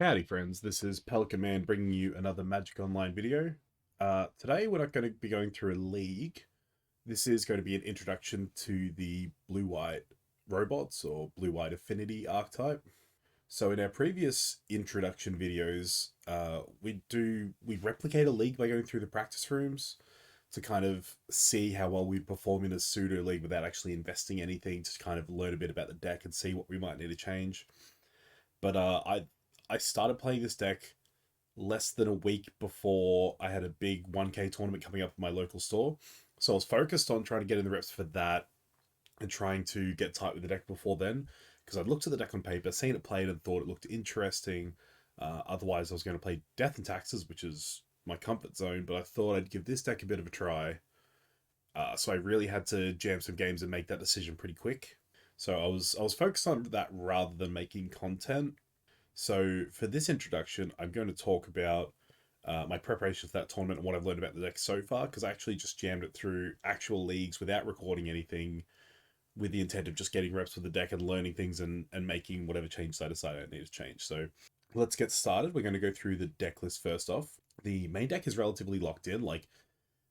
Howdy friends, this is PelicanMan bringing you another Magic Online video. Today we're not going to be going through a league. This is going to be an introduction to the blue-white robots or blue-white Affinity archetype. So in our previous introduction videos, we replicate a league by going through the practice rooms to kind of see how well we perform in a pseudo league without actually investing anything, to kind of learn a bit about the deck and see what we might need to change. But I started playing this deck less than a week before I had a big 1K tournament coming up at my local store. So I was focused on trying to get in the reps for that and trying to get tight with the deck before then, because I'd looked at the deck on paper, seen it played, and thought it looked interesting. Otherwise, I was going to play Death and Taxes, which is my comfort zone, but I thought I'd give this deck a bit of a try. So I really had to jam some games and make that decision pretty quick. So I was focused on that rather than making content. So for this introduction, I'm going to talk about my preparation for that tournament and what I've learned about the deck so far, because I actually just jammed it through actual leagues without recording anything, with the intent of just getting reps with the deck and learning things and making whatever changes I decide I need to change. So let's get started. We're going to go through the deck list first off. The main deck is relatively locked in. Like,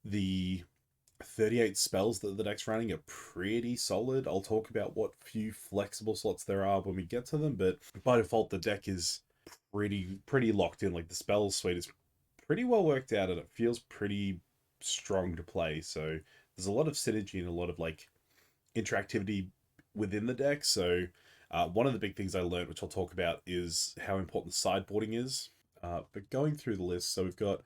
the 38 spells that the deck's running are pretty solid. I'll talk about what few flexible slots there are when we get to them, but by default the deck is pretty locked in. Like, the spell suite is pretty well worked out and it feels pretty strong to play. So there's a lot of synergy and a lot of like interactivity within the deck. So one of the big things I learned, which I'll talk about, is how important sideboarding is. But going through the list, so we've got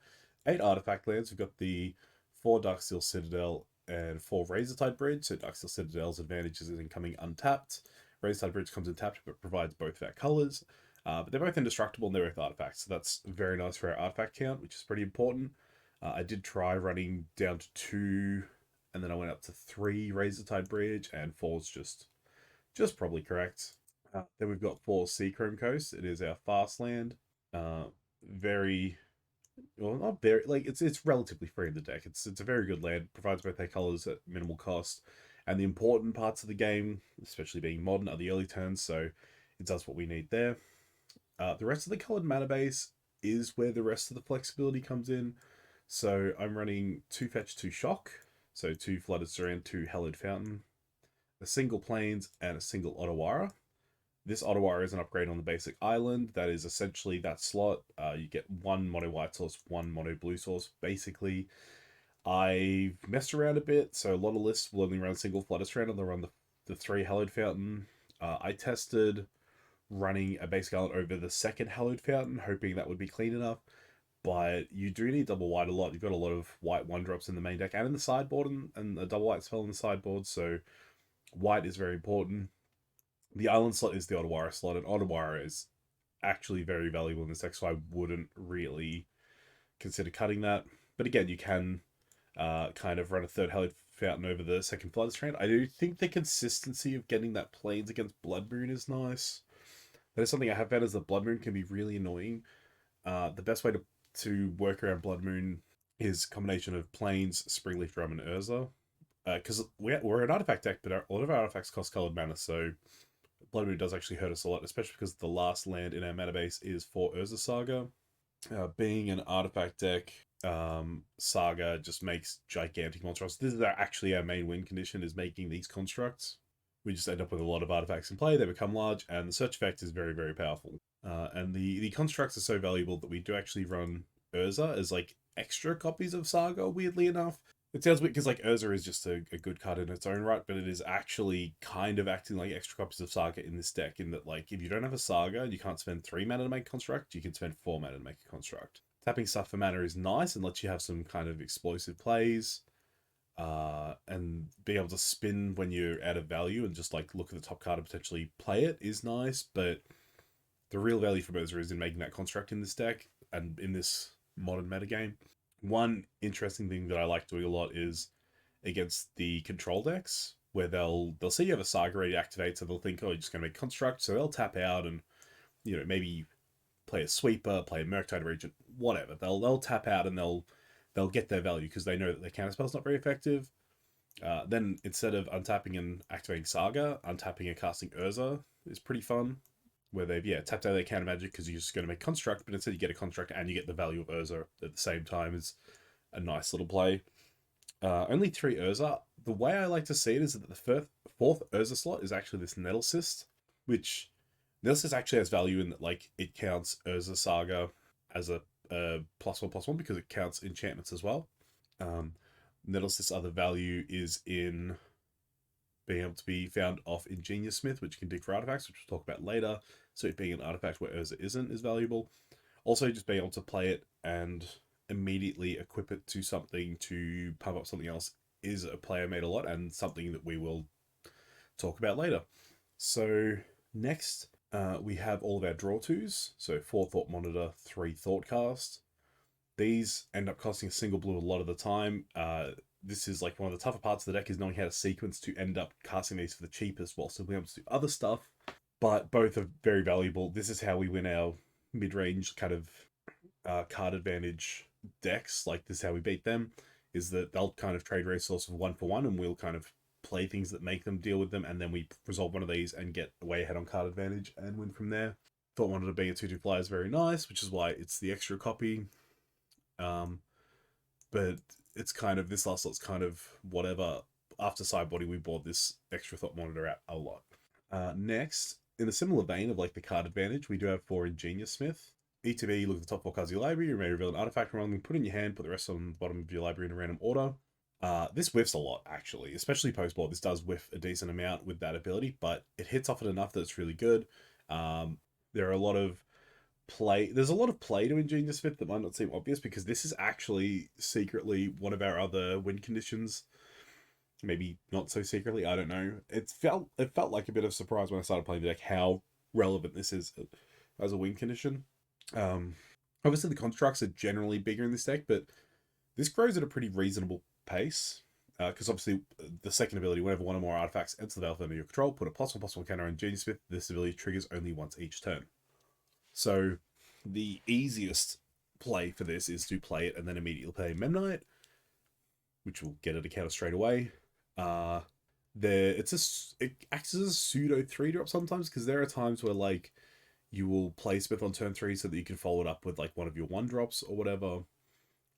8 artifact lands. We've got the 4 Darksteel Citadel and 4 Razortide Bridge. So Darksteel Citadel's advantage is in coming untapped. Razortide Bridge comes untapped but provides both of our colors. But they're both indestructible and they're both artifacts. So that's very nice for our artifact count, which is pretty important. I did try running down to 2, and then I went up to 3 Razortide Bridge, and 4's just probably correct. Then we've got 4 Seachrome Coast. It is our fast land. Very, well, not very, like, it's relatively free in the deck. It's a very good land. Provides both their colors at minimal cost, and the important parts of the game, especially being modern, are the early turns. So it does what we need there. The rest of the colored mana base is where the rest of the flexibility comes in. So I'm running 2 fetch, 2 shock. So 2 flooded Saran, 2 hallowed fountain, a single plains, and a single Otawara. This Ottawa is an upgrade on the basic island. That is essentially that slot. You get 1 mono white source, 1 mono blue source. Basically, I've messed around a bit, so a lot of lists will only run a single Flooded Strand, and they'll run the 3 Hallowed Fountain. I tested running a basic island over the second Hallowed Fountain, hoping that would be clean enough. But you do need double white a lot. You've got a lot of white 1-drops in the main deck and in the sideboard, and a double white spell in the sideboard, so white is very important. The island slot is the Otawara slot, and Otawara is actually very valuable in this deck, so I wouldn't really consider cutting that. But again, you can kind of run a third Hallowed Fountain over the second Flood Strand. I do think the consistency of getting that Plains against Blood Moon is nice. That is something I have found, is that Blood Moon can be really annoying. The best way to work around Blood Moon is a combination of Plains, Springleaf Drum, and Ursa. Because we're an artifact deck, but a lot of our artifacts cost colored mana, so Blood Moon does actually hurt us a lot, especially because the last land in our mana base is for Ursa Saga. Being an artifact deck, Saga just makes gigantic constructs. This is actually our main win condition, is making these constructs. We just end up with a lot of artifacts in play, they become large, and the search effect is very, very powerful. And the constructs are so valuable that we do actually run Ursa as like extra copies of Saga, weirdly enough. It sounds weird because like Ursa is just a good card in its own right, but it is actually kind of acting like extra copies of Saga in this deck, in that, like, if you don't have a Saga and you can't spend 3 mana to make a construct, you can spend 4 mana to make a construct. Tapping stuff for mana is nice and lets you have some kind of explosive plays, and being able to spin when you're out of value and just like look at the top card and potentially play it is nice, but the real value for Ursa is in making that construct in this deck and in this modern metagame. One interesting thing that I like doing a lot is against the control decks, where they'll see you have a Saga ready to activate, so they'll think, oh, you're just going to make construct, so they'll tap out and, you know, maybe play a sweeper, play a Murktide Regent, whatever. They'll tap out and they'll get their value because they know that their counterspell's not very effective. Then instead of untapping and activating Saga, untapping and casting Ursa is pretty fun, where they've, tapped out their counter magic because you're just going to make construct, but instead you get a construct and you get the value of Ursa at the same time. Is a nice little play. Only 3 Ursa. The way I like to see it is that the fourth Ursa slot is actually this Nettle Cyst, which Nettle Cyst actually has value in that, like, it counts Ursa Saga as a +1/+1 because it counts enchantments as well. Nettle Cyst's other value is in being able to be found off Ingenious Smith, which can dig for artifacts, which we'll talk about later. So it being an artifact where Ursa isn't is valuable. Also, just being able to play it and immediately equip it to something to pump up something else is a play I made a lot, and something that we will talk about later. So next, we have all of our draw twos. So 4 Thought Monitor, 3 Thoughtcast. These end up costing a single blue a lot of the time. This is like one of the tougher parts of the deck, is knowing how to sequence to end up casting these for the cheapest while still being able to do other stuff. But both are very valuable. This is how we win our mid-range kind of card advantage decks. Like, this is how we beat them, is that they'll kind of trade resources 1 for 1, and we'll kind of play things that make them deal with them, and then we resolve one of these and get way ahead on card advantage and win from there. Thought Monitor being a 2/2 flyer is very nice, which is why it's the extra copy. But it's kind of, this last lot's kind of whatever. After Sideboarding, we bought this extra Thought Monitor out a lot. Next, in a similar vein of like the card advantage, we do have 4 Ingenious Smith. ETB, look at the top 4 cards of your library, you may reveal an artifact from them, put it in your hand, put the rest on the bottom of your library in a random order. This whiffs a lot, actually, especially post-board. This does whiff a decent amount with that ability, but it hits off it enough that it's really good. There are a lot of there's a lot of play to Ingenious Smith that might not seem obvious, because this is actually secretly one of our other win conditions. Maybe not so secretly, I don't know. It felt like a bit of surprise when I started playing the deck how relevant this is as a win condition. Obviously the constructs are generally bigger in this deck, but this grows at a pretty reasonable pace. Because obviously the second ability, whenever one or more artifacts enter the battlefield under your control, put a +1/+1 counter on Ingenious Smith. This ability triggers only once each turn. So the easiest play for this is to play it and then immediately play Memnite, which will get it a counter straight away. It acts as a pseudo 3-drop sometimes, because there are times where, like, you will play Smith on turn 3 so that you can follow it up with like one of your 1-drops or whatever.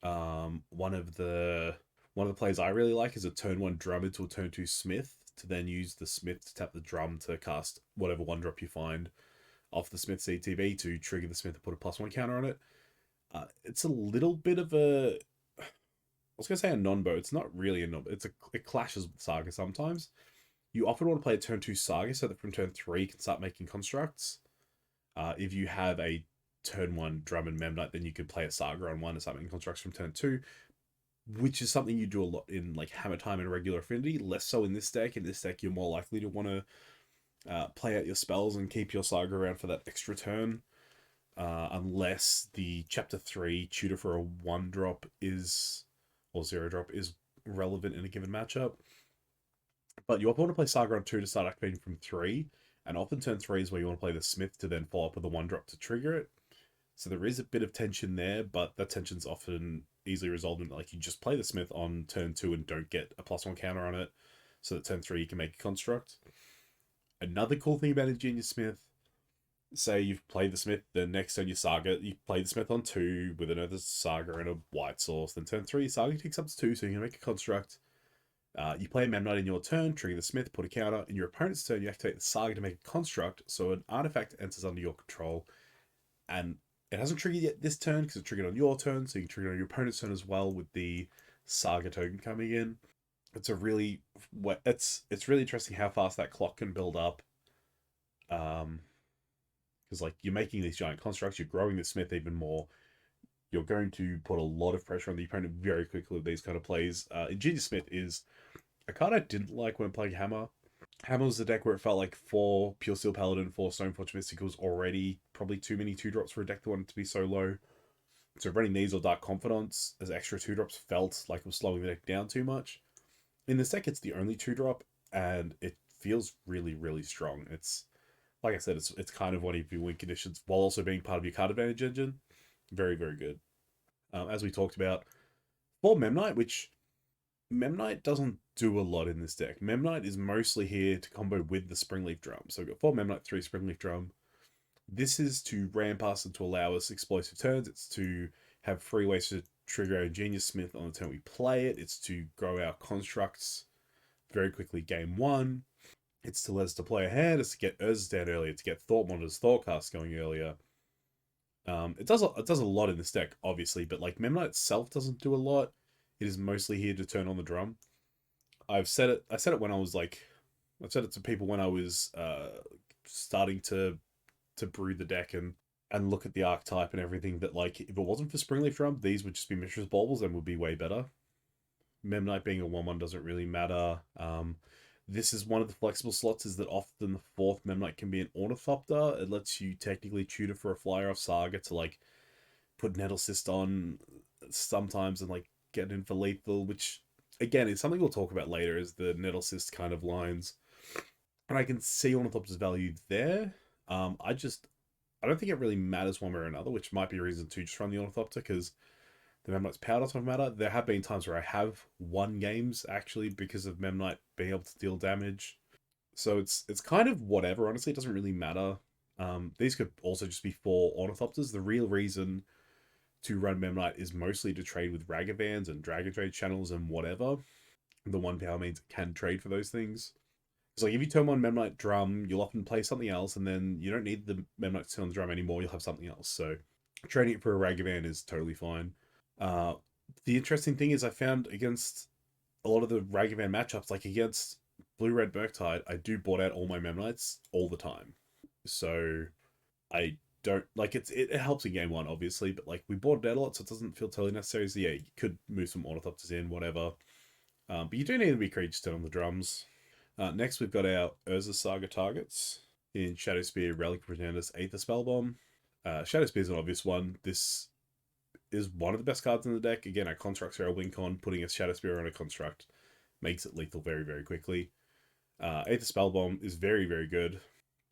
One of the plays I really like is a turn 1 drum into a turn 2 Smith, to then use the Smith to tap the drum to cast whatever 1-drop you find off the Smith CTB to trigger the Smith and put a +1 counter on it. It's a little bit of a, I was going to say a non-bow. It's not really a non-bow. It clashes with Saga sometimes. You often want to play a turn 2 Saga so that from turn 3 you can start making constructs. If you have a turn 1 drum and Memnite, then you could play a Saga on 1 and start making constructs from turn 2, which is something you do a lot in like Hammer Time and regular Affinity. Less so in this deck. In this deck, you're more likely to want to play out your spells and keep your Saga around for that extra turn, unless the Chapter 3 tutor for a 1-drop is, or 0-drop is relevant in a given matchup. But you often want to play Saga on 2 to start activating from 3, and often turn 3 is where you want to play the Smith to then follow up with a 1-drop to trigger it. So there is a bit of tension there, but that tension's often easily resolved in, like, you just play the Smith on turn 2 and don't get a +1 counter on it, so that turn 3 you can make a construct. Another cool thing about Ingenious Smith, say you've played the Smith, then next turn you Saga, you play the Smith on 2 with another Saga and a white source, then turn 3, Saga takes up to 2, so you can make a construct. You play a Memnite in your turn, trigger the Smith, put a counter. In your opponent's turn, you activate the Saga to make a construct, so an artifact enters under your control, and it hasn't triggered yet this turn because it's triggered on your turn, so you can trigger on your opponent's turn as well with the Saga token coming in. It's really interesting how fast that clock can build up. Because like, you're making these giant constructs, you're growing the Smith even more. You're going to put a lot of pressure on the opponent very quickly with these kind of plays. Ingenious Smith is a card I didn't like when playing Hammer. Hammer was the deck where it felt like 4 Pure Steel Paladin, 4 Stoneforge Mystic was already probably too many 2-drops for a deck that wanted to be so low. So running these or Dark Confidants as extra 2-drops felt like it was slowing the deck down too much. In this deck, it's the only 2-drop, and it feels really, really strong. It's, like I said, it's kind of one of your win conditions while also being part of your card advantage engine. Very, very good. As we talked about, for Memnite, which Memnite doesn't do a lot in this deck. Memnite is mostly here to combo with the Springleaf Drum. So we've got 4 Memnite, 3 Springleaf Drum. This is to ramp us and to allow us explosive turns. It's to have free ways to trigger our Ingenious Smith on the turn we play it. It's to grow our constructs very quickly game one. It's to let us deploy a hand. It's to get Ursa down earlier. To get Thought Monitor's Thoughtcast going earlier. It does a lot in this deck, obviously, but like Memnite itself doesn't do a lot. It is mostly here to turn on the drum. I said it when I was like, I've said it to people when I was starting to brew the deck and look at the archetype and everything, that like if it wasn't for Springleaf Drum, these would just be Mishra's Baubles and would be way better. Memnite being a 1/1 doesn't really matter. This is one of the flexible slots, is that often the fourth Memnite can be an Ornithopter. It lets you technically tutor for a flyer off Saga to like put Nettle Cyst on sometimes and like get in for lethal, which again is something we'll talk about later, is the Nettle Cyst kind of lines. And I can see Ornithopter's value there. I don't think it really matters one way or another, which might be a reason to just run the Ornithopter, because the Memnite's power doesn't matter. There have been times where I have won games actually because of Memnite being able to deal damage. So it's kind of whatever. Honestly, it doesn't really matter. These could also just be 4 Ornithopters. The real reason to run Memnite is mostly to trade with Ragavans and Dragon Trade channels and whatever. The 1 power means it can trade for those things. It's like if you turn on Memnite Drum, you'll often play something else, and then you don't need the Memnite to turn on the drum anymore. You'll have something else. So trading it for a Ragavan is totally fine. Uh, the interesting thing is I found against a lot of the Ragavan matchups, like against Blue Red Murktide, I do board out all my Memnites all the time. So I don't like it helps in game one, obviously, but like we board it out a lot, so it doesn't feel totally necessary. So yeah, you could move some Ornithopters in, whatever. But you do need to be creatures turn on the drums. Next, we've got our Ursa Saga targets in Shadow Spear, Relic Pretenders, Aether Spellbomb. Shadow Spear is an obvious one. This is one of the best cards in the deck. Again, our constructs are a win con. Putting a Shadow Spear on a construct makes it lethal very, very quickly. Aether Spellbomb is very, very good.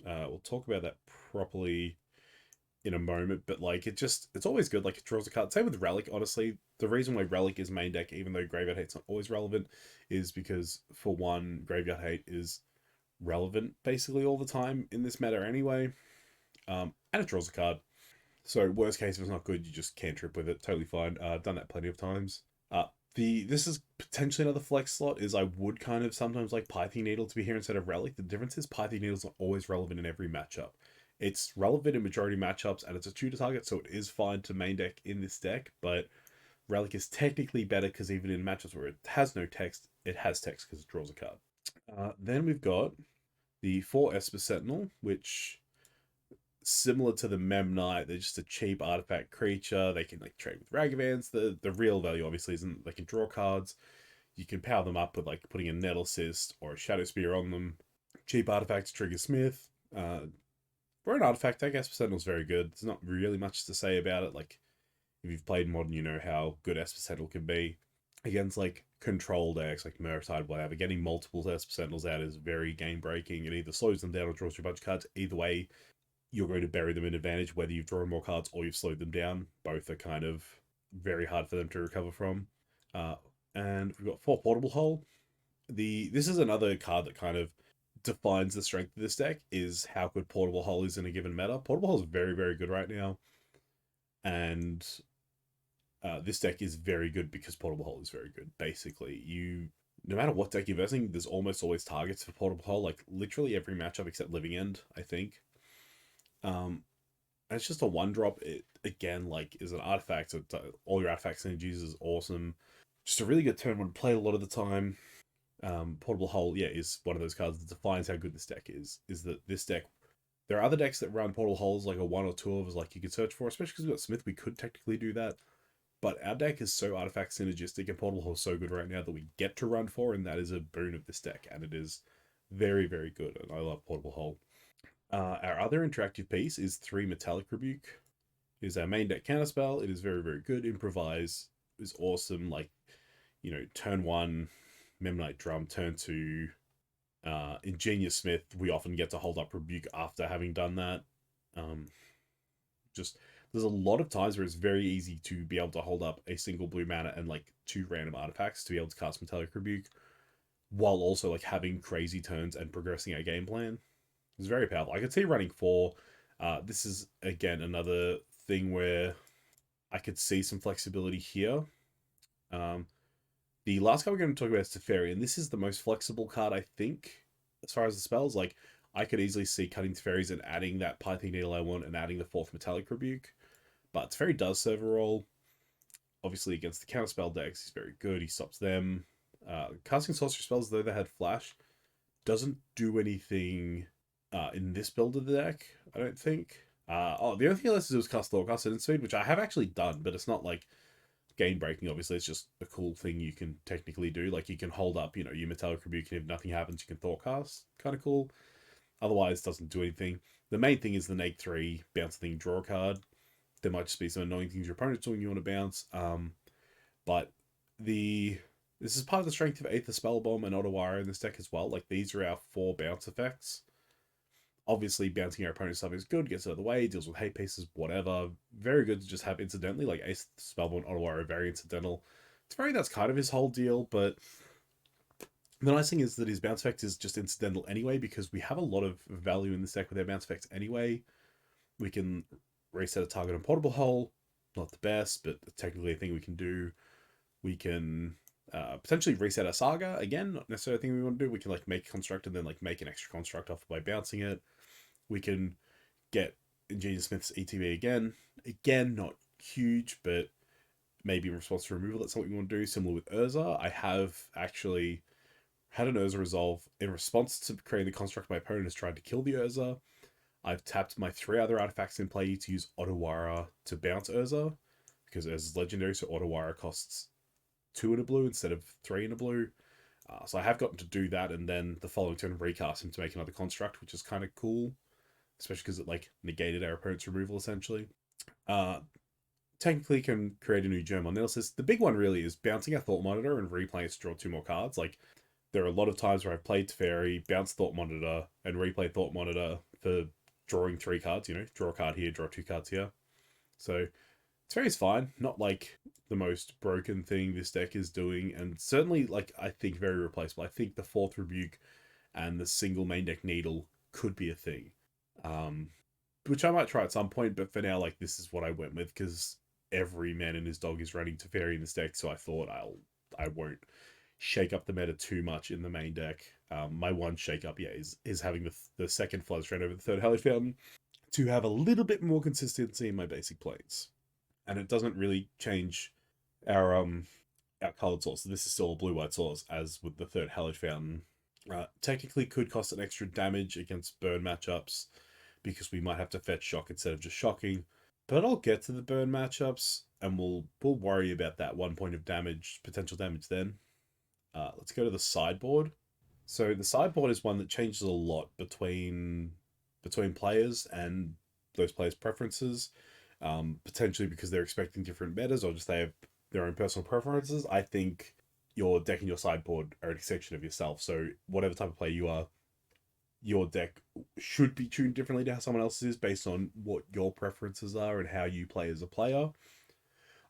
We'll talk about that properly in a moment, but like it's always good. Like it draws a card. Same with Relic, honestly. The reason why Relic is main deck, even though Graveyard Hate's not always relevant, is because for one, Graveyard Hate is relevant basically all the time in this meta anyway. And it draws a card. So worst case, if it's not good, you just cantrip with it. Totally fine. Done that plenty of times. This is potentially another flex slot, is I would kind of sometimes like Pything Needle to be here instead of Relic. The difference is Pything Needle's not always relevant in every matchup. It's relevant in majority matchups, and it's a tutor target, so it is fine to main deck in this deck, but Relic is technically better because even in matchups where it has no text, it has text because it draws a card. Then we've got the 4 Esper Sentinel, which, similar to the Memnite, they're just a cheap artifact creature. They can like trade with Ragavans. The real value obviously isn't they can draw cards. You can power them up with like putting a Nettle Cyst or a Shadow Spear on them. Cheap artifacts trigger Smith. For an artifact deck, Esper Sentinel's very good. There's not really much to say about it. Like if you've played Modern, you know how good Esper Sentinel can be. Against like control decks like Murktide, whatever, getting multiple Esper Sentinels out is very game breaking. It either slows them down or draws you a bunch of cards. Either way, you're going to bury them in advantage, whether you've drawn more cards or you've slowed them down. Both are kind of very hard for them to recover from. And we've got 4 Portable Hole. This is another card that kind of defines the strength of this deck, is how good Portable Hole is in a given meta. Portable Hole is very, very good right now. And this deck is very good because Portable Hole is very good. Basically, no matter what deck you're versing, there's almost always targets for Portable Hole. Like literally every matchup except Living End, I think. And it's just a 1-drop. It again like is an artifact. So all your artifact synergies is awesome. Just a really good turn when played a lot of the time. Portable Hole, yeah, is one of those cards that defines how good this deck is. Is that this deck? There are other decks that run Portable Holes, like a 1 or 2 of us, like you could search for, especially because we've got Smith. We could technically do that. But our deck is so artifact synergistic and Portable Hole is so good right now that we get to run 4, and that is a boon of this deck, and it is very, very good, and I love Portable Hole. Our other interactive piece is 3 Metallic Rebuke. It is our main deck counterspell. It is very, very good. Improvise is awesome. Like, turn 1, Memnite Drum, turn 2, Ingenious Smith, we often get to hold up Rebuke after having done that. There's a lot of times where it's very easy to be able to hold up a single blue mana and like 2 random artifacts to be able to cast Metallic Rebuke, while also like having crazy turns and progressing our game plan. It's very powerful. I could see running 4 This is, again, another thing where I could see some flexibility here. Um, the last card we're going to talk about is Teferi, and this is the most flexible card, I think, as far as the spells. Like, I could easily see cutting Teferis and adding that Pything Needle I want and adding the 4th Metallic Rebuke. But Teferi does serve a role. Obviously, against the counterspell decks, he's very good. He stops them. Casting sorcery spells, though they had Flash, doesn't do anything in this build of the deck, I don't think. The only thing left to do is cast Thoughtcast and Speed, which I have actually done, but it's not like game breaking. Obviously, it's just a cool thing you can technically do. Like, you can hold up, your Metallic Rebuke, and if nothing happens, you can Thoughtcast. Kind of cool. Otherwise, doesn't do anything. The main thing is the Nate 3 bounce thing, draw a card. There might just be some annoying things your opponent's doing you want to bounce. But this is part of the strength of Aether Spellbomb and Otawara in this deck as well. Like, these are our 4 bounce effects. Obviously, bouncing our opponent's stuff is good, gets out of the way, deals with hate pieces, whatever. Very good to just have incidentally, like Ace Spellbomb and Otawara are very incidental. That's kind of his whole deal, but the nice thing is that his bounce effect is just incidental anyway, because we have a lot of value in this deck with our bounce effects anyway. We can reset a target on Portable Hole, not the best, but technically a thing we can do. We can potentially reset our Saga, again, not necessarily a thing we want to do. We can like make a construct and then like make an extra construct off by bouncing it. We can get Ingenious Smith's ETB again, not huge, but maybe in response to removal, that's something we want to do. Similar with Ursa, I have actually had an Ursa resolve in response to creating the construct my opponent has tried to kill the Ursa. I've tapped my 3 other artifacts in play to use Otawara to bounce Ursa, because Ursa's legendary, so Otawara costs 2 in a blue instead of 3 in a blue. So I have gotten to do that, and then the following turn recast him to make another construct, which is kind of cool, especially because it like negated our opponent's removal essentially. Technically can create a new gem on Nemesis. The big one really is bouncing a Thought Monitor and replaying it to draw 2 more cards. Like, there are a lot of times where I've played Teferi, bounced Thought Monitor, and replayed Thought Monitor for drawing 3 cards, draw a card here, draw 2 cards here. So Teferi's fine, not like the most broken thing this deck is doing, and certainly, like, I think very replaceable. I think the 4th Rebuke and the single main deck Needle could be a thing, which I might try at some point, but for now, like, this is what I went with, because every man and his dog is running Teferi in this deck, so I thought I won't shake up the meta too much in the main deck. My one shake up, is having the second Flood Strand over the third Hellish Fountain to have a little bit more consistency in my basic plays. And it doesn't really change our colored source. So this is still a blue-white source, as with the third Hellish Fountain. Technically could cost an extra damage against burn matchups, because we might have to fetch shock instead of just shocking. But I'll get to the burn matchups, and we'll worry about that 1 point of damage, potential damage then. Let's go to the sideboard. So the sideboard is one that changes a lot between players and those players' preferences. Potentially because they're expecting different metas, or just they have their own personal preferences. I think your deck and your sideboard are an extension of yourself. So whatever type of player you are, your deck should be tuned differently to how someone else's is, based on what your preferences are and how you play as a player.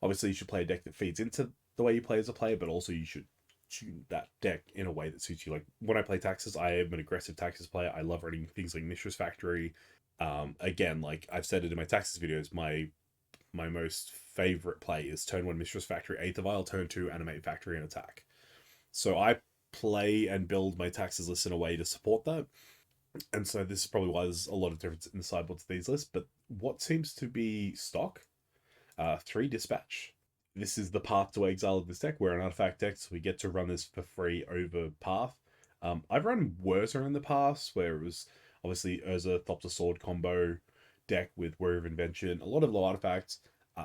Obviously, you should play a deck that feeds into the way you play as a player, but also you should tune that deck in a way that suits you. Like, when I play Taxes, I am an aggressive Taxes player. I love running things like Mishra's Factory. Again, like I've said it in my Taxes videos, my most favorite play is turn 1 Mishra's Factory, Aether Vial, turn 2 Animate Factory and attack. So I play and build my Taxes list in a way to support that. And so this is probably why there's a lot of difference in the sideboard to these lists. But what seems to be stock? 3 Dispatch. This is the path to exile of this deck. We're an artifact deck, so we get to run this for free over path. I've run Ursa in the past, where it was obviously Ursa, Thopter Sword combo deck with Warrior of Invention, a lot of low artifacts.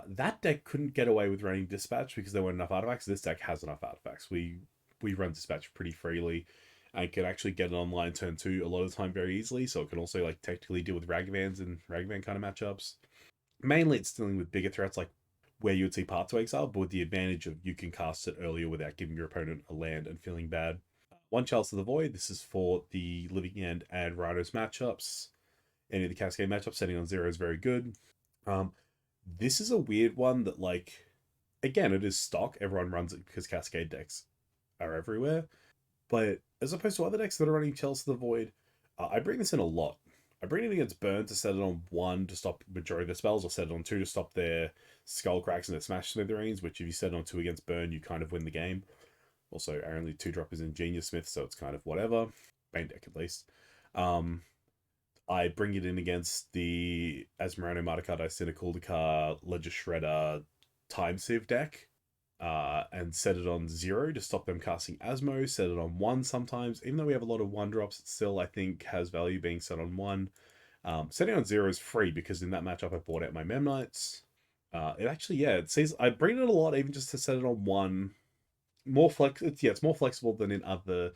That deck couldn't get away with running Dispatch because there weren't enough artifacts. This deck has enough artifacts. We run Dispatch pretty freely and can actually get it online turn 2 a lot of the time very easily, so it can also like technically deal with Ragavans and Ragavan kind of matchups. Mainly it's dealing with bigger threats like where you would see Path to Exile, but with the advantage of you can cast it earlier without giving your opponent a land and feeling bad. 1 Chalice of the Void. This is for the Living End and Rhinos matchups. Any of the Cascade matchups, setting on 0 is very good. This is a weird one that, like, again, it is stock. Everyone runs it because Cascade decks are everywhere. But as opposed to other decks that are running Chalice of the Void, I bring this in a lot. I bring it against Burn to set it on 1 to stop majority of their spells, or set it on 2 to stop their Skull Cracks and their Smash Smithereens, which if you set it on 2 against Burn, you kind of win the game. Also, our only 2-drop is Ingenious Smith, so it's kind of whatever. Main deck, at least. I bring it in against the Asmarano Maracada Cinecaldika Ledger Shredder Time Sieve deck, and set it on 0 to stop them casting Asmo, set it on 1 sometimes. Even though we have a lot of 1-drops, it still, I think, has value being set on 1. Setting on 0 is free because in that matchup I bought out my Mem Knights. It actually, yeah, it says I bring it a lot even just to set it on 1. It's more flexible than in other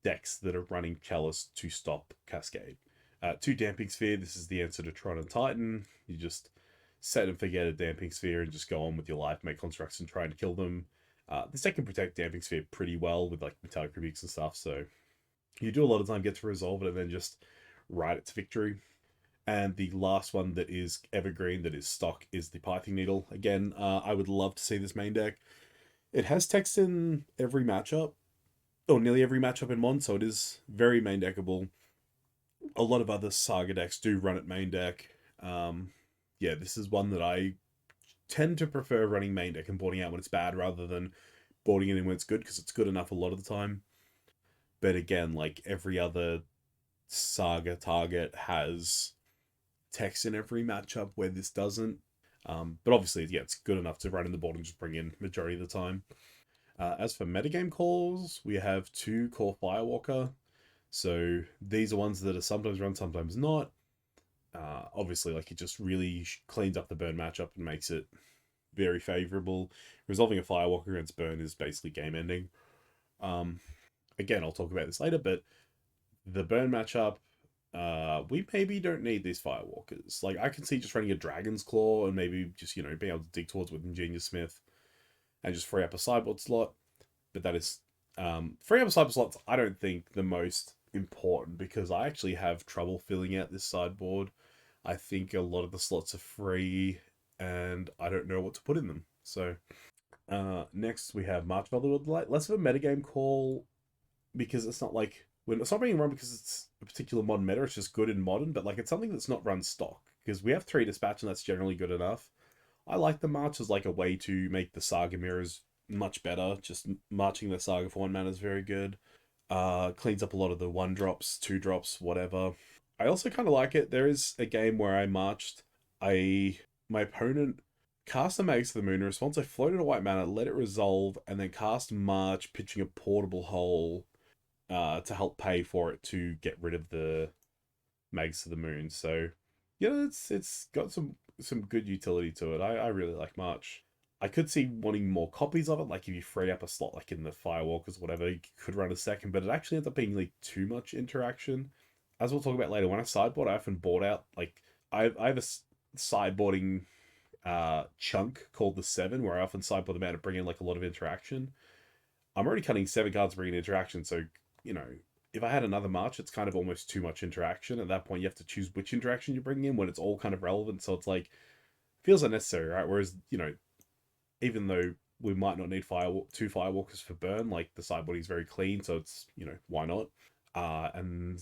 decks that are running Chalice to stop Cascade. 2 Damping Sphere, this is the answer to Tron and Titan. You just set and forget a Damping Sphere and just go on with your life, make constructs and try to kill them. This deck can protect Damping Sphere pretty well with like Metallic Rebukes and stuff, so you do a lot of time get to resolve it and then just ride it to victory. And the last one that is evergreen, that is stock, is the Pithing Needle. Again, I would love to see this main deck. It has text in every matchup, or nearly every matchup in Mon, so it is very main deckable. A lot of other Saga decks do run it main deck. Yeah, this is one that I tend to prefer running main deck and boarding out when it's bad rather than boarding it in when it's good, because it's good enough a lot of the time. But again, like every other Saga target has text in every matchup where this doesn't. But obviously, yeah, it's good enough to run in the board and just bring in majority of the time. As for metagame calls, we have 2 Core Firewalker. So these are ones that are sometimes run, sometimes not. Obviously, like it just really cleans up the Burn matchup and makes it very favorable. Resolving a Firewalker against Burn is basically game ending. Again, I'll talk about this later, but the Burn matchup, we maybe don't need these Firewalkers. Like, I can see just running a Dragon's Claw and maybe just, being able to dig towards with Ingenious Smith and just free up a sideboard slot. But that is, free up a sideboard slot's, I don't think, the most important, because I actually have trouble filling out this sideboard. I think a lot of the slots are free and I don't know what to put in them. So, next we have March of Otherworld Delight. Less of a metagame call, because it's not like, it's not being run because it's a particular modern meta, it's just good in modern, but like it's something that's not run stock, because we have 3 dispatch and that's generally good enough. I like the March as like a way to make the Saga mirrors much better. Just marching the Saga for 1 mana is very good. Cleans up a lot of the 1-drops, 2-drops, whatever. I also kind of like it. There is a game where I marched my opponent cast a Magus of the Moon. In response, I floated a white mana, let it resolve, and then cast March, pitching a portable hole to help pay for it to get rid of the Magus of the Moon. So, it's got some good utility to it. I really like March. I could see wanting more copies of it, like if you free up a slot, like in the Firewalkers or whatever, you could run a second, but it actually ends up being like too much interaction. As we'll talk about later, when I sideboard, I often board out, like, I have a sideboarding chunk called the 7, where I often sideboard them out to bring in like a lot of interaction. I'm already cutting 7 cards to bring in interaction, so, if I had another March, it's kind of almost too much interaction. At that point, you have to choose which interaction you bring in when it's all kind of relevant, so it's like, feels unnecessary, right? Whereas, even though we might not need 2 Firewalkers for Burn, like the sideboarding is very clean, so it's, why not? And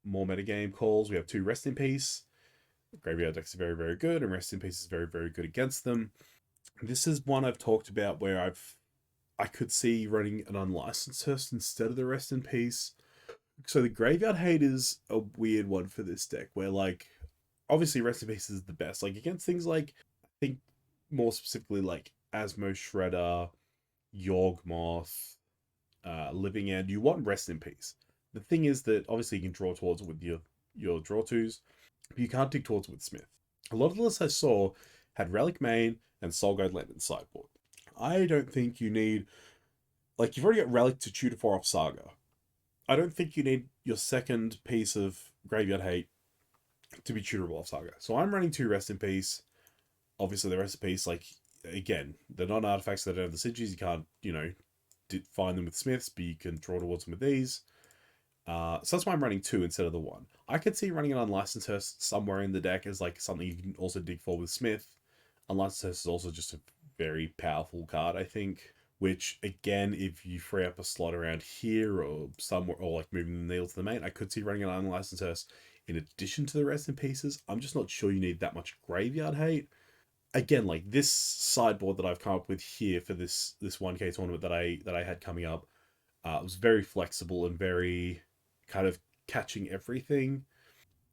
more metagame calls, we have 2 Rest in Peace. Graveyard decks are very, very good, and Rest in Peace is very, very good against them. This is one I've talked about where I could see running an Unlicensed Hearse instead of the Rest in Peace. So the Graveyard Hate is a weird one for this deck, where, like, obviously Rest in Peace is the best. Like, against things like, I think more specifically, like Asmo Shredder, Yawgmoth, Living End, you want Rest in Peace. The thing is that obviously you can draw towards it with your draw twos, but you can't dig towards it with Smith. A lot of the lists I saw had Relic Main and Soul Guide Land in sideboard. I don't think you need, like, you've already got Relic to 2 to 4 off Saga. I don't think you need your second piece of Graveyard Hate to be tunable off Saga. So I'm running 2 Rest in Peace. Obviously, the Rest in Peace, like, again, they're not artifacts that don't have the sigils. You can't, find them with Smiths, but you can draw towards them with these. So that's why I'm running 2 instead of the 1. I could see running an Unlicensed Hearse somewhere in the deck as like something you can also dig for with Smith. Unlicensed Hearse is also just a very powerful card, I think. Which, again, if you free up a slot around here or somewhere, or like moving the needle to the main, I could see running an Unlicensed Hearse in addition to the rest in pieces. I'm just not sure you need that much graveyard hate. Again, like this sideboard that I've come up with here for this 1K tournament that I had coming up, was very flexible and very kind of catching everything,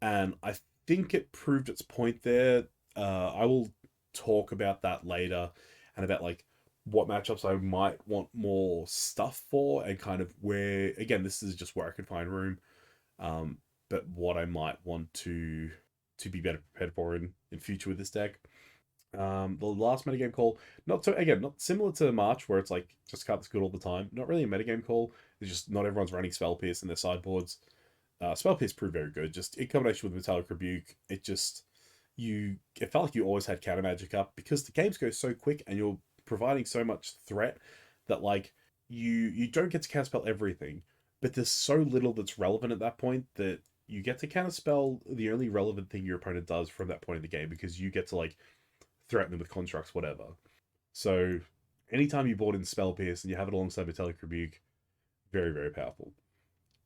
and I think it proved its point there. I will talk about that later, and about like what matchups I might want more stuff for, and kind of where, again, this is just where I could find room, um, but what I might want to be better prepared for in future with this deck. The last metagame call, not so, again, not similar to March where it's like just card that's good all the time. Not really a metagame call. It's just not everyone's running Spell Pierce in their sideboards. Spell Pierce proved very good. Just in combination with Metallic Rebuke, it felt like you always had counter magic up because the games go so quick and you're providing so much threat that like you don't get to counterspell everything, but there's so little that's relevant at that point that you get to counterspell the only relevant thing your opponent does from that point in the game, because you get to like threaten them with constructs, whatever. So anytime you board in Spell Pierce and you have it alongside Metallic Rebuke, very, very powerful.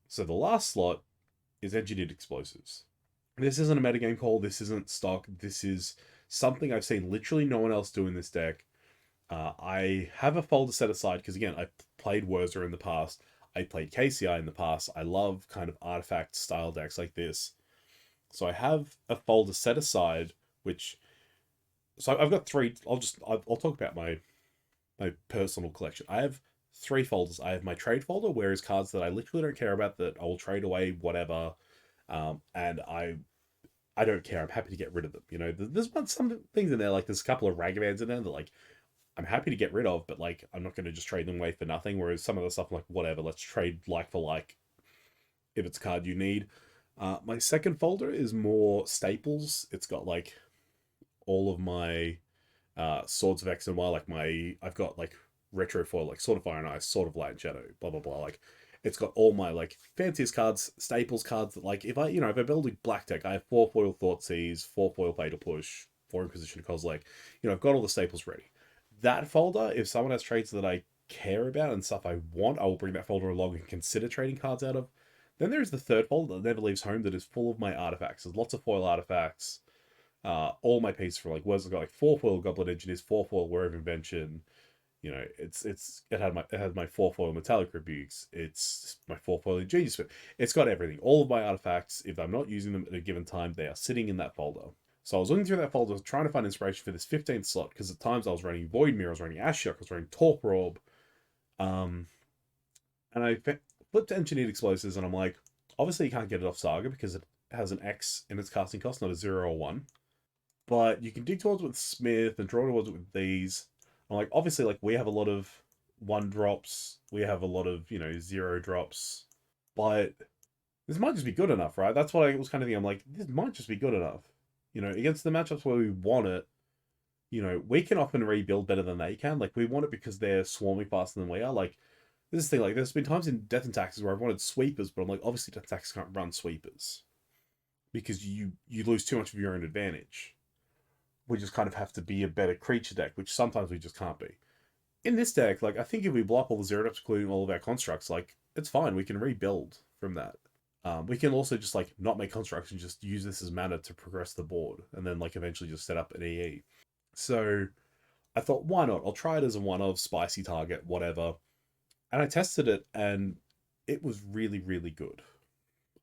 So the last slot is Engineered Explosives. This isn't a metagame call, this isn't stock, this is something I've seen literally no one else do in this deck. I have a folder set aside because, again, I played Ursa in the past, I played KCI in the past, I love kind of artifact style decks like this. So I have a folder set aside, which... So I've got three. I'll talk about my personal collection. I have three folders. I have my trade folder, where is cards that I literally don't care about, that I will trade away, whatever. And I don't care. I'm happy to get rid of them. You know, there's some things in there, like there's a couple of Ragavan's in there that like I'm happy to get rid of, but like I'm not going to just trade them away for nothing. Whereas some of the stuff I'm like, whatever, let's trade like for like if it's a card you need. My second folder is more staples. It's got like all of my Swords of X and Y, like I've got like retro foil, like Sword of Fire and Ice, Sword of Light and Shadow, blah blah blah. Like it's got all my like fanciest cards, staples cards that like if I build a black deck, I have 4 foil Thoughtseize, 4 foil Fatal Push, 4 Inquisition Kozilek. I've got all the staples ready. That folder, if someone has traits that I care about and stuff I want, I will bring that folder along and consider trading cards out of. Then there's the third folder that never leaves home, that is full of my artifacts. There's lots of foil artifacts. All my pieces for like Wes got like 4 foil Goblin Engineers, 4 foil War of Invention. It had my 4 foil Metallic Rebukes. It's my 4 foil Ingenious Fit. It's got everything. All of my artifacts, if I'm not using them at a given time, they are sitting in that folder. So I was looking through that folder, trying to find inspiration for this 15th slot, because at times I was running Void Mirror, I was running Ashiok, I was running Torpor Orb. And I flipped to Engineered Explosives, and I'm like, obviously you can't get it off Saga because it has an X in its casting cost, not a 0 or 1. But you can dig towards it with Smith and draw towards it with these. And like, obviously, like we have a lot of 1 drops, we have a lot of 0 drops, but this might just be good enough, right? That's what I was kind of thinking. I'm like, this might just be good enough, against the matchups where we want it. We can often rebuild better than they can. Like we want it because they're swarming faster than we are. Like this is the thing. Like there's been times in Death and Taxes where I've wanted sweepers, but I'm like, obviously Death and Taxes can't run sweepers because you lose too much of your own advantage. We just kind of have to be a better creature deck, which sometimes we just can't be. In this deck, like I think if we block all the 0 drops, including all of our constructs, like it's fine. We can rebuild from that. We can also just like not make constructs and just use this as mana to progress the board, and then like eventually just set up an EE. So I thought, why not? I'll try it as a one-of spicy target, whatever. And I tested it, and it was really, really good.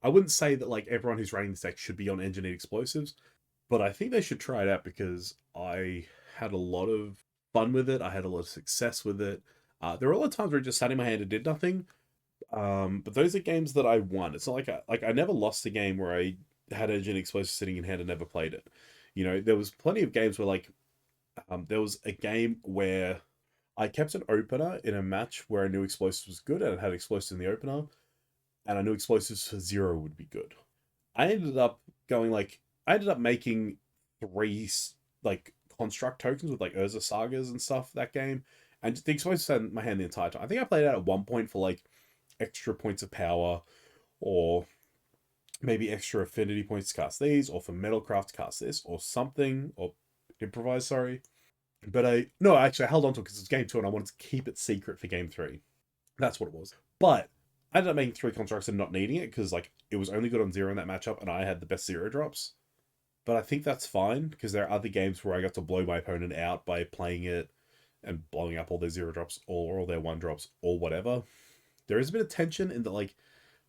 I wouldn't say that like everyone who's running this deck should be on Engineered Explosives, but I think they should try it out because I had a lot of fun with it. I had a lot of success with it. There were a lot of times where it just sat in my hand and did nothing. But those are games that I won. It's not like I never lost a game where I had Engineered Explosives sitting in hand and never played it. There was plenty of games where like there was a game where I kept an opener in a match where I knew Explosives was good and it had Explosives in the opener, and I knew Explosives for 0 would be good. I ended up making 3 like construct tokens with like Ursa Sagas and stuff that game, and the Explosives had in my hand the entire time. I think I played it out at one point for like extra points of power, or maybe extra affinity points to cast these, or for Metalcraft to cast this, or something, or improvise, sorry. But I held on to it because it's game 2 and I wanted to keep it secret for game 3. That's what it was. But I ended up making 3 constructs and not needing it because like it was only good on 0 in that matchup, and I had the best 0 drops. But I think that's fine because there are other games where I got to blow my opponent out by playing it and blowing up all their 0 drops or all their 1 drops or whatever. There is a bit of tension in that, like,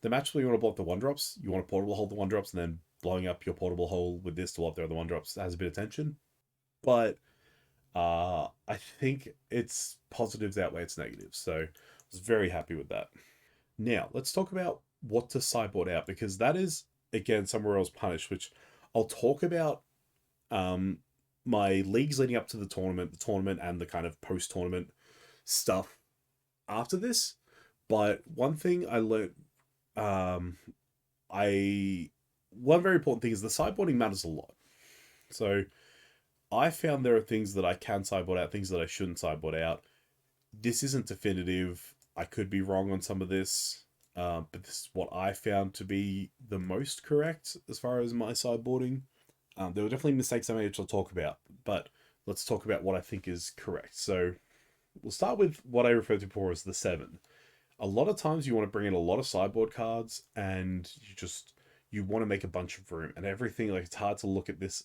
the match where you want to block the 1 drops, you want to portable hold the 1 drops, and then blowing up your portable hole with this to block the other 1 drops has a bit of tension. But I think it's positives outweigh its negatives, so I was very happy with that. Now, let's talk about what to sideboard out, because that is, again, somewhere else punished, which I'll talk about um, my leagues leading up to the tournament, and the kind of post-tournament stuff after this. But one thing I learned, um, one very important thing is the sideboarding matters a lot. So I found there are things that I can sideboard out, things that I shouldn't sideboard out. This isn't definitive. I could be wrong on some of this, but this is what I found to be the most correct as far as my sideboarding. There were definitely mistakes I made, which I'll talk about, but let's talk about what I think is correct. So we'll start with what I refer to before as the 7. A lot of times you want to bring in a lot of sideboard cards, and you want to make a bunch of room and everything. Like, it's hard to look at this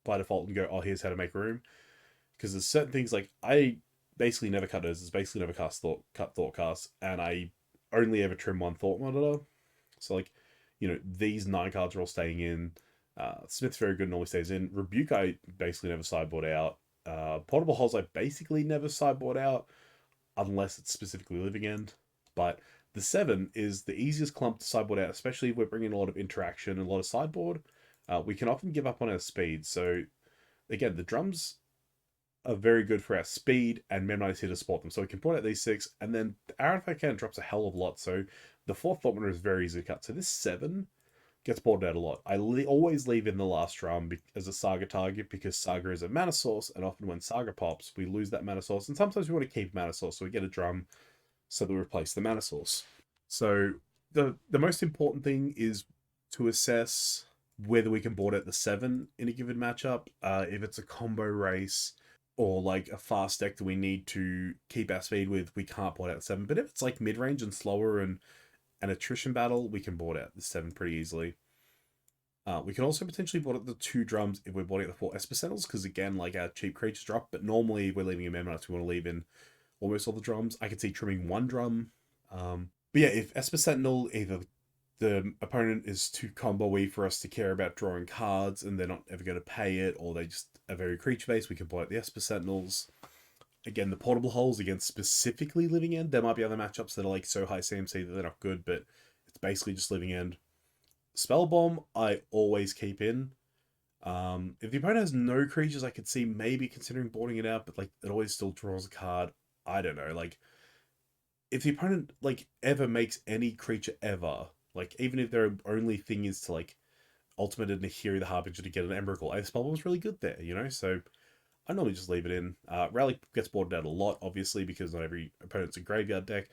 by default and go, oh, here's how to make room, because there's certain things like I basically never cut Ursas, basically never cut thought casts, and I only ever trim 1 thought monitor. So like, these 9 cards are all staying in. Smith's very good and always stays in. Rebuke I basically never sideboard out. Portable Holes I basically never sideboard out unless it's specifically Living End. But the 7 is the easiest clump to sideboard out, especially if we're bringing a lot of interaction and a lot of sideboard. We can often give up on our speed. So again, the drums are very good for our speed, and Memnite is here to support them. So we can put out these 6, and then the archetype cannon drops a hell of a lot. So the 4th thought monitor is very easy to cut. So this 7 gets boarded out a lot. I always leave in the last drum as a Saga target, because Saga is a mana source, and often when Saga pops, we lose that mana source, and sometimes we want to keep mana source, so we get a drum so that we replace the mana source. So the most important thing is to assess whether we can board out the 7 in a given matchup. If it's a combo race or like a fast deck that we need to keep our speed with, we can't board out the 7. But if it's like mid-range and slower and an attrition battle, we can board out the 7 pretty easily. We can also potentially board out the 2 drums if we're boarding out the 4 Esper Sentinels, because again, like, our cheap creatures drop, but normally we're leaving in Memnite, we want to leave in almost all the drums. I could see trimming 1 drum. But yeah, if Esper Sentinel, either the opponent is too combo-y for us to care about drawing cards and they're not ever going to pay it, or they just are very creature-based, we can board out the Esper Sentinels. Again, the portable holes against specifically Living End. There might be other matchups that are like so high CMC that they're not good, but it's basically just Living End. Spell Bomb, I always keep in. If the opponent has no creatures, I could see maybe considering boarding it out, but like, it always still draws a card. I don't know. Like, if the opponent like ever makes any creature ever, like even if their only thing is to like ultimate a Nahiri the Harbinger to get an Emrakul, Spell Bomb's really good there, so I normally just leave it in. Rally gets boarded out a lot, obviously, because not every opponent's a graveyard deck.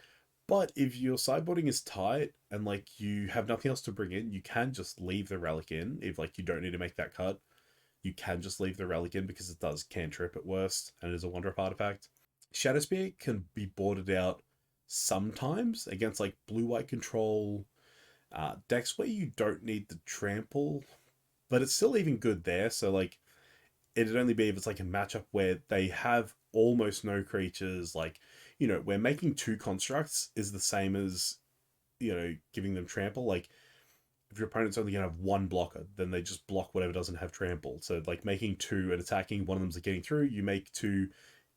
But if your sideboarding is tight and like you have nothing else to bring in, you can just leave the Relic in. If like you don't need to make that cut, you can just leave the Relic in because it does cantrip at worst, and it is a 1-drop artifact. Shadowspear can be boarded out sometimes against like blue-white control decks where you don't need the trample, but it's still even good there. So like, it'd only be if it's like a matchup where they have almost no creatures, like, where making 2 constructs is the same as, giving them trample. Like, if your opponent's only going to have 1 blocker, then they just block whatever doesn't have trample. So like, making 2 and attacking, one of them's getting through, you make 2,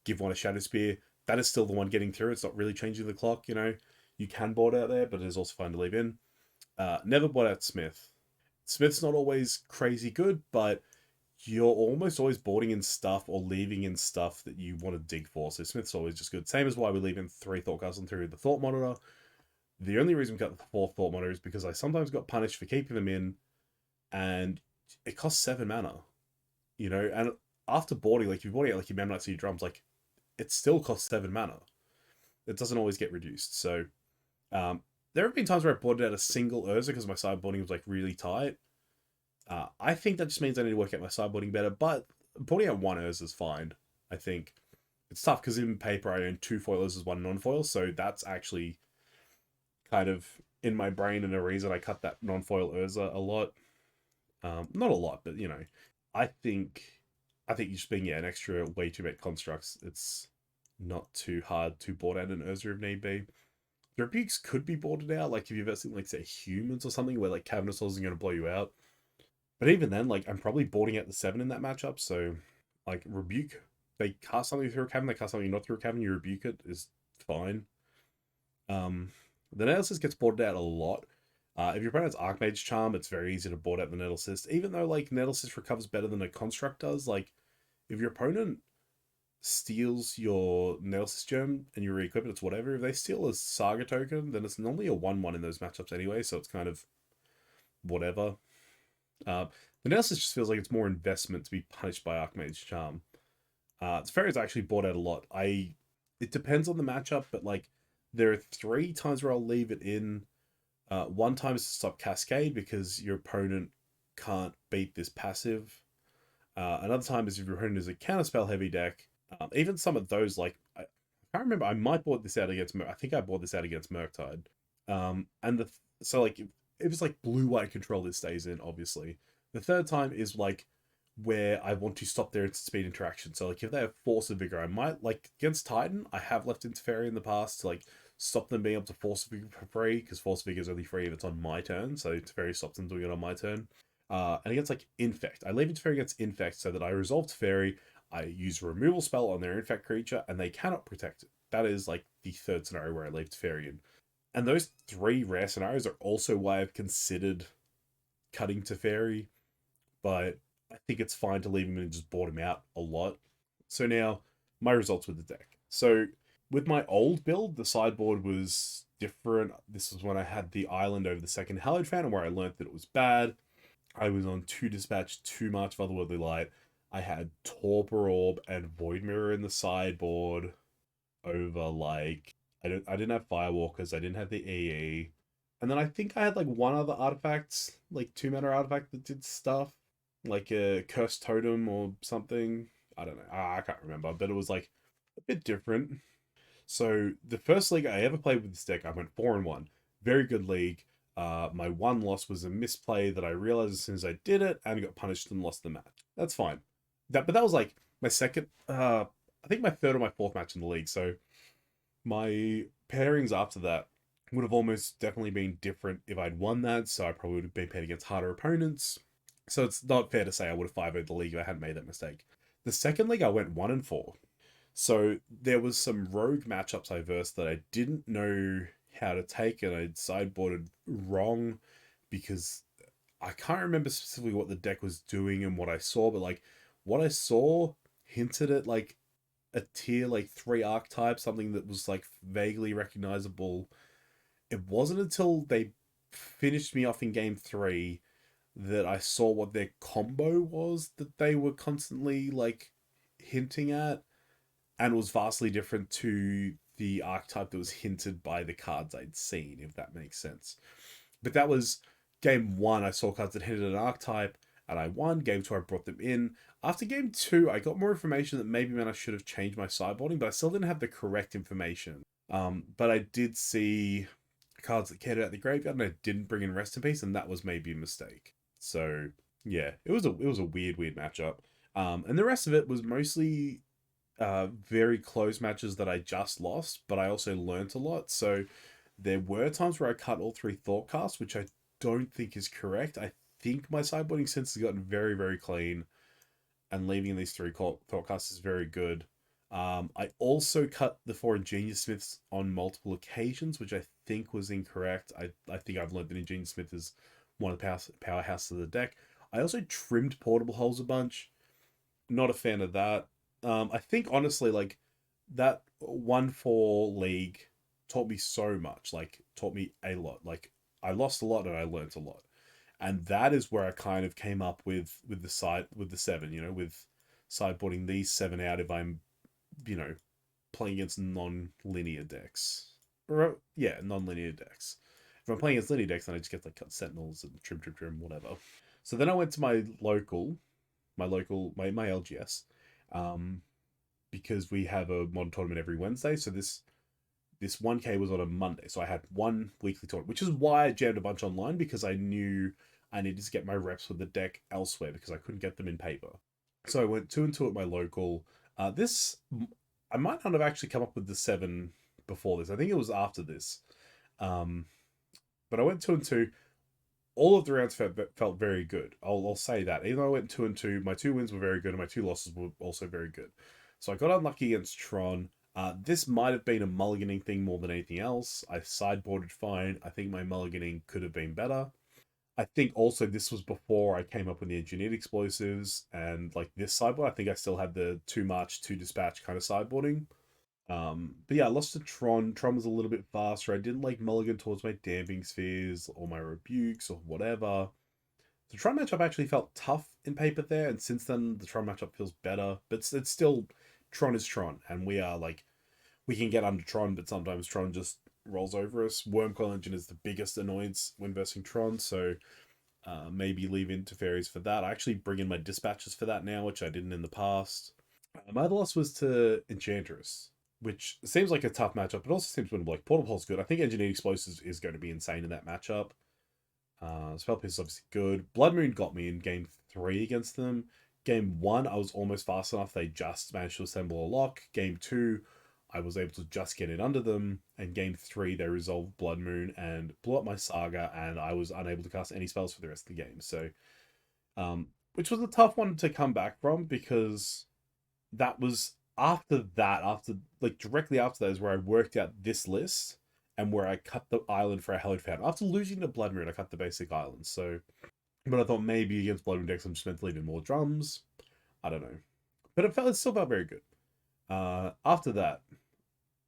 give 1 a Shadow Spear, that is still the one getting through. It's not really changing the clock, You can board out there, but it is also fine to leave in. Never board out Smith. Smith's not always crazy good, but you're almost always boarding in stuff or leaving in stuff that you want to dig for. So Smith's always just good. Same as why we leave in 3 Thoughtcasts and 3 the Thought Monitor. The only reason we got the 4th Thought Monitor is because I sometimes got punished for keeping them in, and it costs 7 mana. And after boarding, like, if you're boarding out like your Memnite your drums, like, it still costs 7 mana. It doesn't always get reduced. So there have been times where I boarded out a single Ursa because my sideboarding was like really tight. I think that just means I need to work out my sideboarding better, but putting out 1 Ursa is fine. I think it's tough because in paper I own 2 foil Ursas, 1 non-foil, so that's actually kind of in my brain and a reason I cut that non-foil Ursa a lot. Not a lot, but you know, I think just being an extra way to make constructs, it's not too hard to board out an Ursa if need be. The rebukes could be boarded out, like if you're versing like say humans or something where like Cavernous isn't going to blow you out. But even then, like I'm probably boarding out the 7 in that matchup, so like rebuke, they cast something through a cavern, they cast something not through a cavern, you rebuke it is fine. The Nettlecyst gets boarded out a lot. If your opponent's Archmage Charm, it's very easy to board out the Nettlecyst, even though like Nettlecyst recovers better than a construct does. Like if your opponent steals your Nettlecyst gem and you re-equip it, it's whatever. If they steal a Saga token, then it's normally a 1/1 in those matchups anyway, so it's kind of whatever. The Nettlecyst just feels like it's more investment to be punished by Archmage Charm. Teferi's actually bought out a lot. It depends on the matchup, but like there are 3 times where I'll leave it in. One time is to stop Cascade because your opponent can't beat this passive. Another time is if your opponent is a counterspell heavy deck. Even some of those, like I can't remember. I might bought this out against. I think I bought this out against Murktide. And so like if it's like blue-white control, this stays in obviously. The third time is like where I want to stop their instant speed interaction. So like if they have Force of Vigor, I might like against Titan. I have left Teferi in the past to like stop them being able to Force of Vigor for free because Force of Vigor is only free if it's on my turn. So Teferi stops them doing it on my turn. And against like Infect, I leave Teferi against Infect so that I resolve Teferi. I use a removal spell on their Infect creature and they cannot protect it. That is like the third scenario where I leave Teferi in. And those 3 rare scenarios are also why I've considered cutting Teferi, but I think it's fine to leave him and just board him out a lot. So now, my results with the deck. So with my old build, the sideboard was different. This was when I had the island over the second Hallowed Fountain, where I learned that it was bad. I was on 2 Dispatch, 2 March of Otherworldly Light. I had Torpor Orb and Void Mirror in the sideboard over like I didn't have Firewalkers, I didn't have the EE. And then I think I had like one other artifact, like 2-mana artifact that did stuff. Like a Cursed Totem or something. I don't know. I can't remember, but it was like a bit different. So the first league I ever played with this deck, I went 4-1. Very good league. My one loss was a misplay that I realized as soon as I did it and got punished and lost the match. That's fine. But that was like my second, I think my third or my fourth match in the league. So my pairings after that would have almost definitely been different if I'd won that. So I probably would have been paired against harder opponents. So it's not fair to say I would have 5-0'd the league if I hadn't made that mistake. The second league I went 1-4. So there was some rogue matchups I versed that I didn't know how to take, and I sideboarded wrong because I can't remember specifically what the deck was doing and what I saw, but like what I saw hinted at like a tier like 3 archetype, something that was like vaguely recognizable. It wasn't until they finished me off in game 3 that I saw what their combo was that they were constantly like hinting at, and it was vastly different to the archetype that was hinted by the cards I'd seen, if that makes sense. But that was game 1. I saw cards that hinted at an archetype and I won. Game 2, I brought them in. After game 2, I got more information that maybe meant I should have changed my sideboarding, but I still didn't have the correct information. But I did see cards that cared about the graveyard, and I didn't bring in Rest in Peace, and that was maybe a mistake. So yeah, it was a weird matchup. And the rest of it was mostly very close matches that I just lost, but I also learnt a lot. So there were times where I cut all 3 Thoughtcasts, which I don't think is correct. I think my sideboarding sense has gotten very, very clean, and leaving these 3 Thoughtcasts is very good. I also cut the 4 Ingenious Smiths on multiple occasions, which I think was incorrect. I think I've learned that Ingenious Smith is one of the powerhouses of the deck. I also trimmed Portable Holes a bunch. Not a fan of that. I think honestly, like that 1-4 league taught me so much. Like taught me a lot. Like I lost a lot and I learned a lot, and that is where I kind of came up with the 7. You know, with sideboarding these 7 out if I'm, you know, playing against non-linear decks. Or yeah, non-linear decks. If I'm playing against linear decks, then I just get like cut Sentinels and trim, whatever. So then I went to my LGS, because we have a modern tournament every Wednesday. So this this 1K was on a Monday, so I had one weekly tournament, which is why I jammed a bunch online, because I knew I needed to get my reps with the deck elsewhere because I couldn't get them in paper. So I went 2-2 at my local. This I might not have actually come up with the 7 before this. I think it was after this. Um, but I went 2-2. All of the rounds felt very good. I'll say that. Even though I went 2-2, my 2 wins were very good, and my 2 losses were also very good. So I got unlucky against Tron. This might have been a mulliganing thing more than anything else. I sideboarded fine. I think my mulliganing could have been better. I think also this was before I came up with the engineered explosives, and like this sideboard, I think I still had the 2 march, 2 dispatch kind of sideboarding. But yeah, I lost to Tron. Tron was a little bit faster. I didn't like mulligan towards my damping spheres or my rebukes or whatever. The Tron matchup actually felt tough in paper there, and since then the Tron matchup feels better. But it's still, Tron is Tron, and we are like, we can get under Tron, but sometimes Tron just rolls over us. Wormcoil Engine is the biggest annoyance when versing Tron, so maybe leave into fairies for that. I actually bring in my dispatches for that now, which I didn't in the past. My other loss was to Enchantress, which seems like a tough matchup, but also seems winnable. Like Portal Pole's good. I think Engineered Explosives is going to be insane in that matchup. Spell Pierce is obviously good. Blood Moon got me in game 3 against them. Game 1, I was almost fast enough. They just managed to assemble a lock. Game 2, I was able to just get it under them. And game 3, they resolved Blood Moon and blew up my Saga, and I was unable to cast any spells for the rest of the game. So, which was a tough one to come back from, because that was after like directly after that is where I worked out this list and where I cut the island for a Hallowed Fountain. After losing to Blood Moon, I cut the basic island. So, but I thought maybe against Blood Moon decks, I'm just meant to leave in more drums. I don't know, but it still felt very good. After that,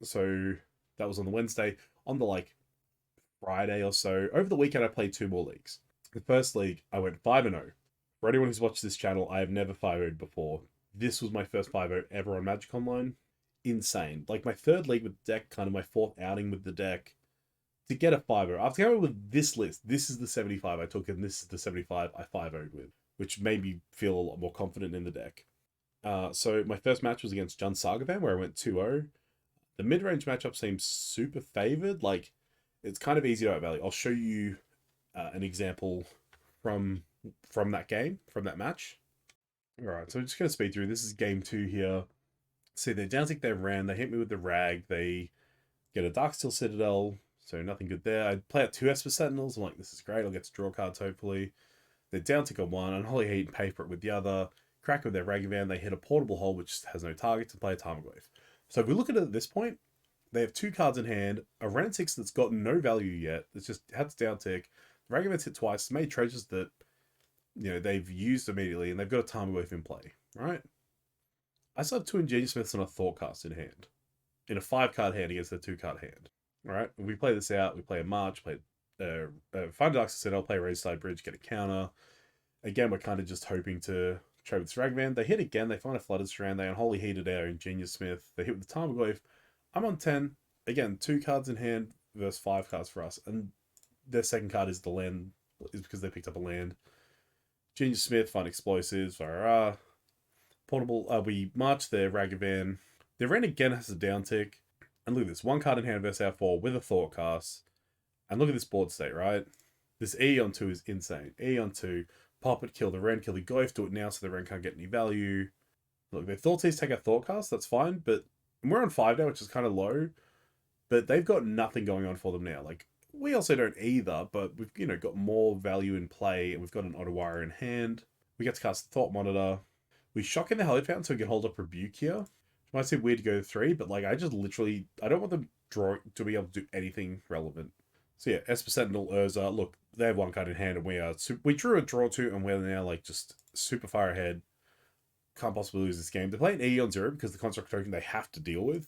so that was on the Wednesday. On the like Friday or so, over the weekend, I played 2 more leagues. The first league, I went 5-0. For anyone who's watched this channel, I have never 5-0'd before. This was my first 5-0 ever on Magic Online. Insane. Like my 3rd league with the deck, kind of my 4th outing with the deck. To get a 5-0, after going with this list, this is the 75 I took, and this is the 75 I 5-0'd with, which made me feel a lot more confident in the deck. So my first match was against Jun Saga, where I went 2-0. The mid-range matchup seems super favored. Like, it's kind of easy to outvalue. I'll show you an example from that game, from that match. All right, so I'm just going to speed through. This is game 2 here. See, they downtick their ran. They hit me with the rag. They get a Darksteel Citadel, so nothing good there. I play out 2 Esper Sentinels. I'm like, this is great. I'll get to draw cards, hopefully. They downtick on 1. Unholy Heat and paper it with the other. Crack with their Ragavan. They hit a Portable Hole, which has no target, to play a Tarmogoyf. So if we look at it at this point, they have 2 cards in hand. A Ren 6 that's got no value yet. It's just had to downtick. The Ragavan's hit twice. Made treasures that, you know, they've used immediately, and they've got a Tarmogoyf in play, right? I still have 2 Ingenious Smiths and a Thoughtcast in hand. In a 5-card hand against a 2-card hand. Alright, we play this out. We play a March, play find a Dark Citadel, play a Raised Side Bridge, get a counter. Again, we're kind of just hoping to trade with Ragavan. They hit again. They find a Flooded Strand. They unholy heated our Ingenious Smith. They hit with the Tarmogoyf. I'm on 10. Again, 2 cards in hand versus 5 cards for us. And their second card is the land, is because they picked up a land. Ingenious Smith, find explosives. Portable. We march their Ragavan. Their Ren again has a downtick. And look at this. 1 card in hand versus our 4 with a Thoughtcast. And look at this board state, right? This E on 2 is insane. E on 2. Pop it, kill the Ren, kill the Goyf, do it now so the Ren can't get any value. Look, their Thoughtseers take a Thoughtcast, that's fine, but we're on 5 now, which is kind of low. But they've got nothing going on for them now. Like, we also don't either, but we've, you know, got more value in play, and we've got an Ottawara in hand. We get to cast Thought Monitor. We shock in the Hallowed Fountain so we can hold up Rebuke here. It might seem weird to go to 3, but like, I don't want them to be able to do anything relevant. So yeah, Esper Sentinel, Ursa, look, they have 1 card in hand, and we drew a draw 2, and we're now like just super far ahead. Can't possibly lose this game. They're playing E on 0 because the construct token they have to deal with,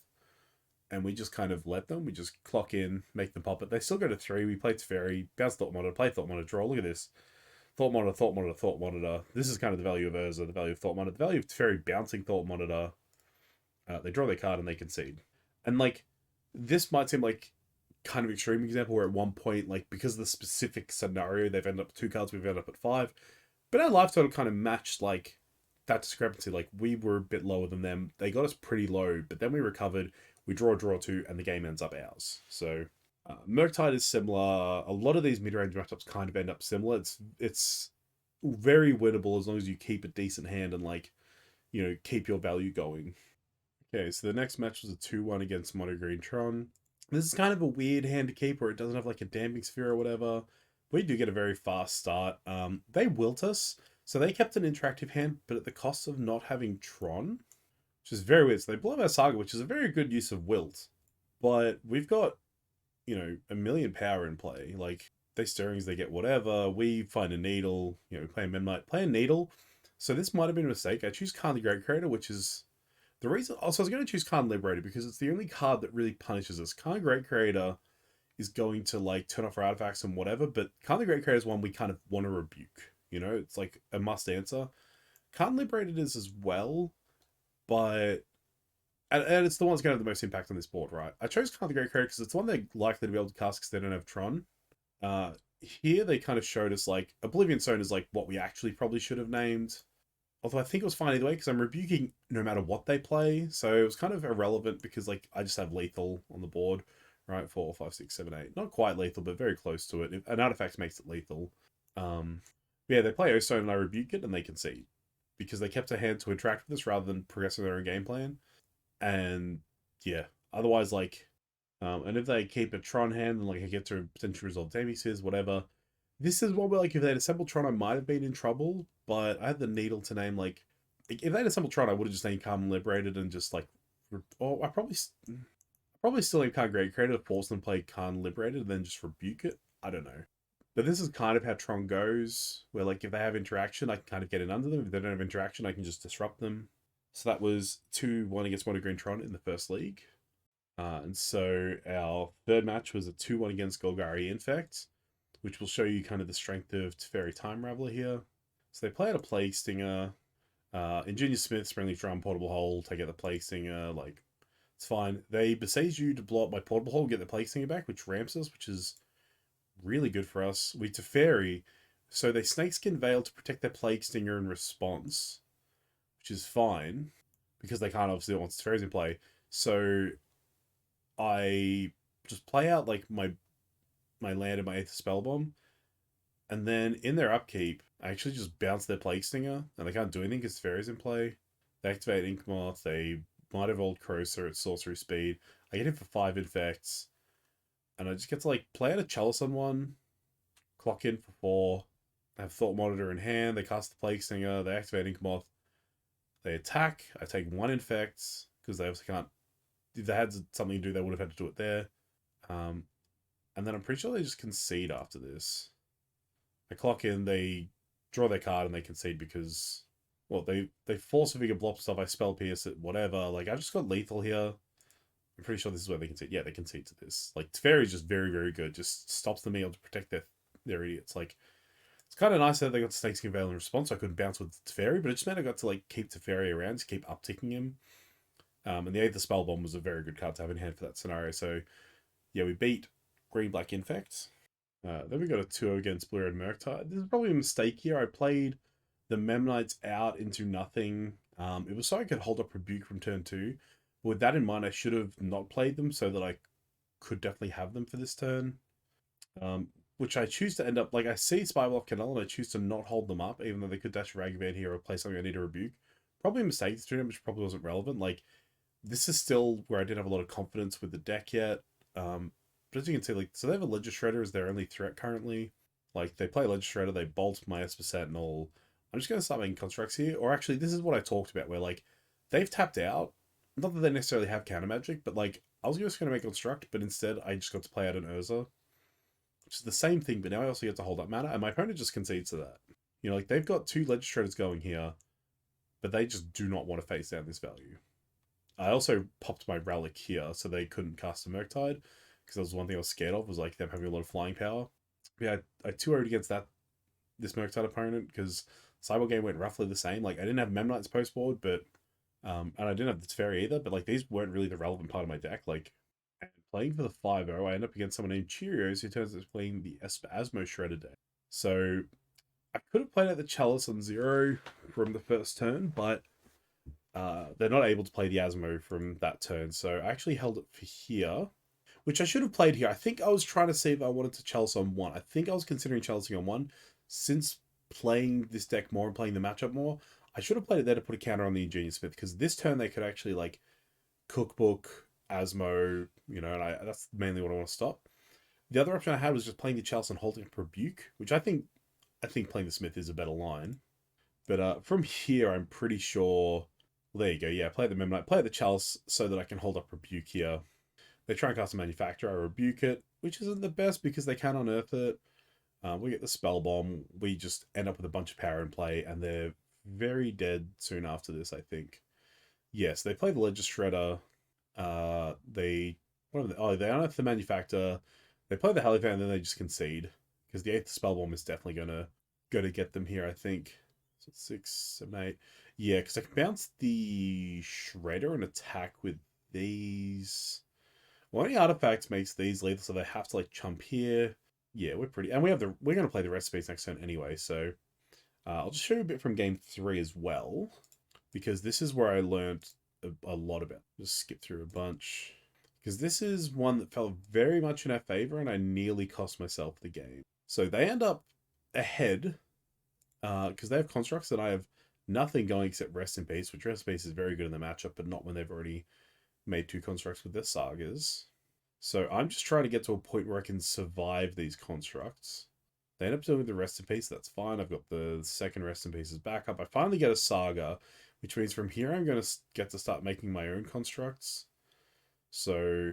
and we just kind of let them. We just clock in, make them pop it. They still go to 3. We play Teferi, bounce Thought Monitor, play Thought Monitor, draw. Look at this. Thought Monitor, Thought Monitor, Thought Monitor. This is kind of the value of Ursa, the value of Thought Monitor, the value of Teferi bouncing Thought Monitor. They draw their card and they concede. And like, this might seem like kind of extreme example where at one point, like, because of the specific scenario, they've ended up 2 cards, we've ended up at 5. But our life total kind of matched like that discrepancy. Like, we were a bit lower than them. They got us pretty low, but then we recovered. We draw two, and the game ends up ours. So Murktide is similar. A lot of these mid-range matchups kind of end up similar. It's very winnable as long as you keep a decent hand and, like, you know, keep your value going. Okay, so the next match was a 2-1 against Mono Green Tron. This is kind of a weird hand to keep where it doesn't have like a damping sphere or whatever. We do get a very fast start. They wilt us, so they kept an interactive hand, but at the cost of not having Tron, which is very weird. So they blow our Saga, which is a very good use of wilt, but we've got, you know, a million power in play. Like, they stirrings, they get whatever. We find a needle, you know, play a Memnite, play a needle. So this might have been a mistake. I choose Khan the Great Creator, which is the reason. Also, I was going to choose Khan Liberator because it's the only card that really punishes us. Khan Great Creator is going to, like, turn off our artifacts and whatever, but Khan the Great Creator is one we kind of want to rebuke. You know, it's like a must answer. Khan Liberator is as well, but and it's the one that's going to have the most impact on this board, right? I chose Khan the Great Creator because it's the one they're likely to be able to cast because they don't have Tron. Here they kind of showed us, like, Oblivion Stone is like what we actually probably should have named. Although I think it was fine either way because I'm rebuking no matter what they play. So it was kind of irrelevant because, like, I just have lethal on the board, right? 4, 5, 6, 7, 8. Not quite lethal, but very close to it. If an artifact makes it lethal. Yeah, they play O-Stone and I rebuke it and they concede. Because they kept a hand to interact with us rather than progressing their own game plan. And yeah, otherwise, like, and if they keep a Tron hand and, like, I get to potentially resolve damages, whatever. This is one where, like, if they'd assembled Tron, I might have been in trouble, but I had the needle to name, like, if they'd assembled Tron, I would have just named Calm Liberated and just, like, I probably still named Khan Great Creator to force them to play Khan Liberated and then just rebuke it. I don't know. But this is kind of how Tron goes, where, like, if they have interaction, I can kind of get in under them. If they don't have interaction, I can just disrupt them. So that was 2-1 against Mono Green Tron in the first league. And so our third match was a 2-1 against Golgari Infect, which will show you kind of the strength of Teferi Time Raveler here. So they play out a Plague Stinger. Ingenious Smith, Springleaf Drum, Portable Hole, take out the Plague Stinger, like, it's fine. They besiege you to blow up my Portable Hole and get the Plague Stinger back, which ramps us, which is really good for us. We Teferi, so they Snakeskin Veil to protect their Plague Stinger in response, which is fine, because they can't obviously once Teferi's in play. So I just play out, like, my land and my 8th Spellbomb, and then in their upkeep, I actually just bounce their Plague Stinger, and they can't do anything because Teferi's in play. They activate Inkmoth, they might have old Crowser at sorcery speed. I get him for 5 infects, and I just get to, like, play out a Chalice on one, clock in for 4, I have Thought Monitor in hand, they cast the Plague Stinger, they activate Inkmoth, they attack, I take 1 infects, because they obviously can't, if they had something to do, they would have had to do it there. And then I'm pretty sure they just concede after this. They clock in, they draw their card, and they concede because, well, they force a figure block stuff, I spell pierce it, whatever. Like, I just got lethal here. I'm pretty sure this is where they concede. Yeah, they concede to this. Like, Teferi's just very, very good. Just stops them being able to protect their idiots. Like, it's kind of nice that they got Snakeskin Veil in response, so I couldn't bounce with Teferi, but it just meant I got to, like, keep Teferi around, to keep upticking him. And the 8th Spellbomb was a very good card to have in hand for that scenario. So, yeah, we beat Green-Black Infect. Then we got a 2 against Blue Red Murktide. This is probably a mistake here. I played the Memnites out into nothing. It was so I could hold up Rebuke from turn 2. But with that in mind, I should have not played them so that I could definitely have them for this turn. Which I choose to end up, like, I see Spyblock Canal and I choose to not hold them up, even though they could dash Ragavan here or play something I need to rebuke. Probably a mistake this turn, which probably wasn't relevant. Like, this is still where I didn't have a lot of confidence with the deck yet. But as you can see, like, so they have a Ledger Shredder as their only threat currently. Like, they play Ledger Shredder, they bolt my Esper Sentinel. I'm just going to start making constructs here. Or actually, this is what I talked about, where, like, they've tapped out. Not that they necessarily have counter magic, but, like, I was just going to make construct, but instead I just got to play out an Ursa. Which is the same thing, but now I also get to hold up mana, and my opponent just concedes to that. You know, like, they've got 2 Ledger Shredders going here, but they just do not want to face down this value. I also popped my Relic here, so they couldn't cast a Murktide, because that was one thing I was scared of, was, like, them having a lot of flying power. Yeah, I 2-0'd against this Murktide opponent, because Sideboard game went roughly the same. Like, I didn't have Memnites post board, but, and I didn't have the Teferi either, but, like, these weren't really the relevant part of my deck. Like, playing for the 5-0, I end up against someone named Cheerios, who turns out to playing the Esper Asmo Shredder deck. So, I could have played out the Chalice on 0 from the first turn, but they're not able to play the Asmo from that turn, so I actually held it for here, which I should have played here. I think I was trying to see if I wanted to Chalice on 1. I think I was considering Chalicing on 1. Since playing this deck more and playing the matchup more, I should have played it there to put a counter on the Ingenious Smith, because this turn they could actually, like, Cookbook, Asmo, you know, and that's mainly what I want to stop. The other option I had was just playing the Chalice and holding for Rebuke, which I think playing the Smith is a better line. But from here, I'm pretty sure. Well, there you go. Yeah, play the Memnite, play the Chalice so that I can hold up Rebuke here. They try and cast a Manufacturer, I Rebuke it, which isn't the best because they can unearth it. We get the Spell Bomb. We just end up with a bunch of power in play, and they're very dead soon after this, I think. Yes, they play the Ledger Shredder. They they unearth the Manufacturer. They play the Halifan, and then they just concede because the 8th Spell Bomb is definitely gonna get them here, I think. So 6, 7, 8. Yeah, because I can bounce the Shredder and attack with these. Well, any artifacts makes these lethal, so they have to like chump here. Yeah, and we're gonna play the recipes next turn anyway. So I'll just show you a bit from game 3 as well, because this is where I learned a lot about. Just skip through a bunch, because this is one that fell very much in our favor, and I nearly cost myself the game. So they end up ahead because they have constructs and I have nothing going except Rest in Peace, which Rest in Peace is very good in the matchup, but not when they've already made 2 constructs with their Sagas. So I'm just trying to get to a point where I can survive these constructs. They end up doing the Rest in Peace, that's fine. I've got the second Rest in Peace as backup. I finally get a Saga, which means from here I'm going to get to start making my own constructs. So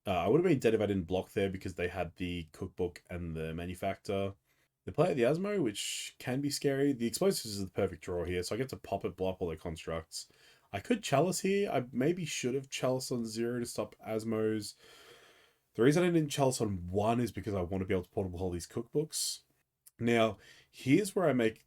I would have been dead if I didn't block there because they had the Cookbook and the Manufacturer. They play at the Asmo, which can be scary. The Explosives is the perfect draw here, so I get to pop it, blow up all their constructs. I could Chalice here. I maybe should have Chalice on 0 to stop Asmos. The reason I didn't Chalice on 1 is because I want to be able to portable hold these cookbooks. Now, here's where I make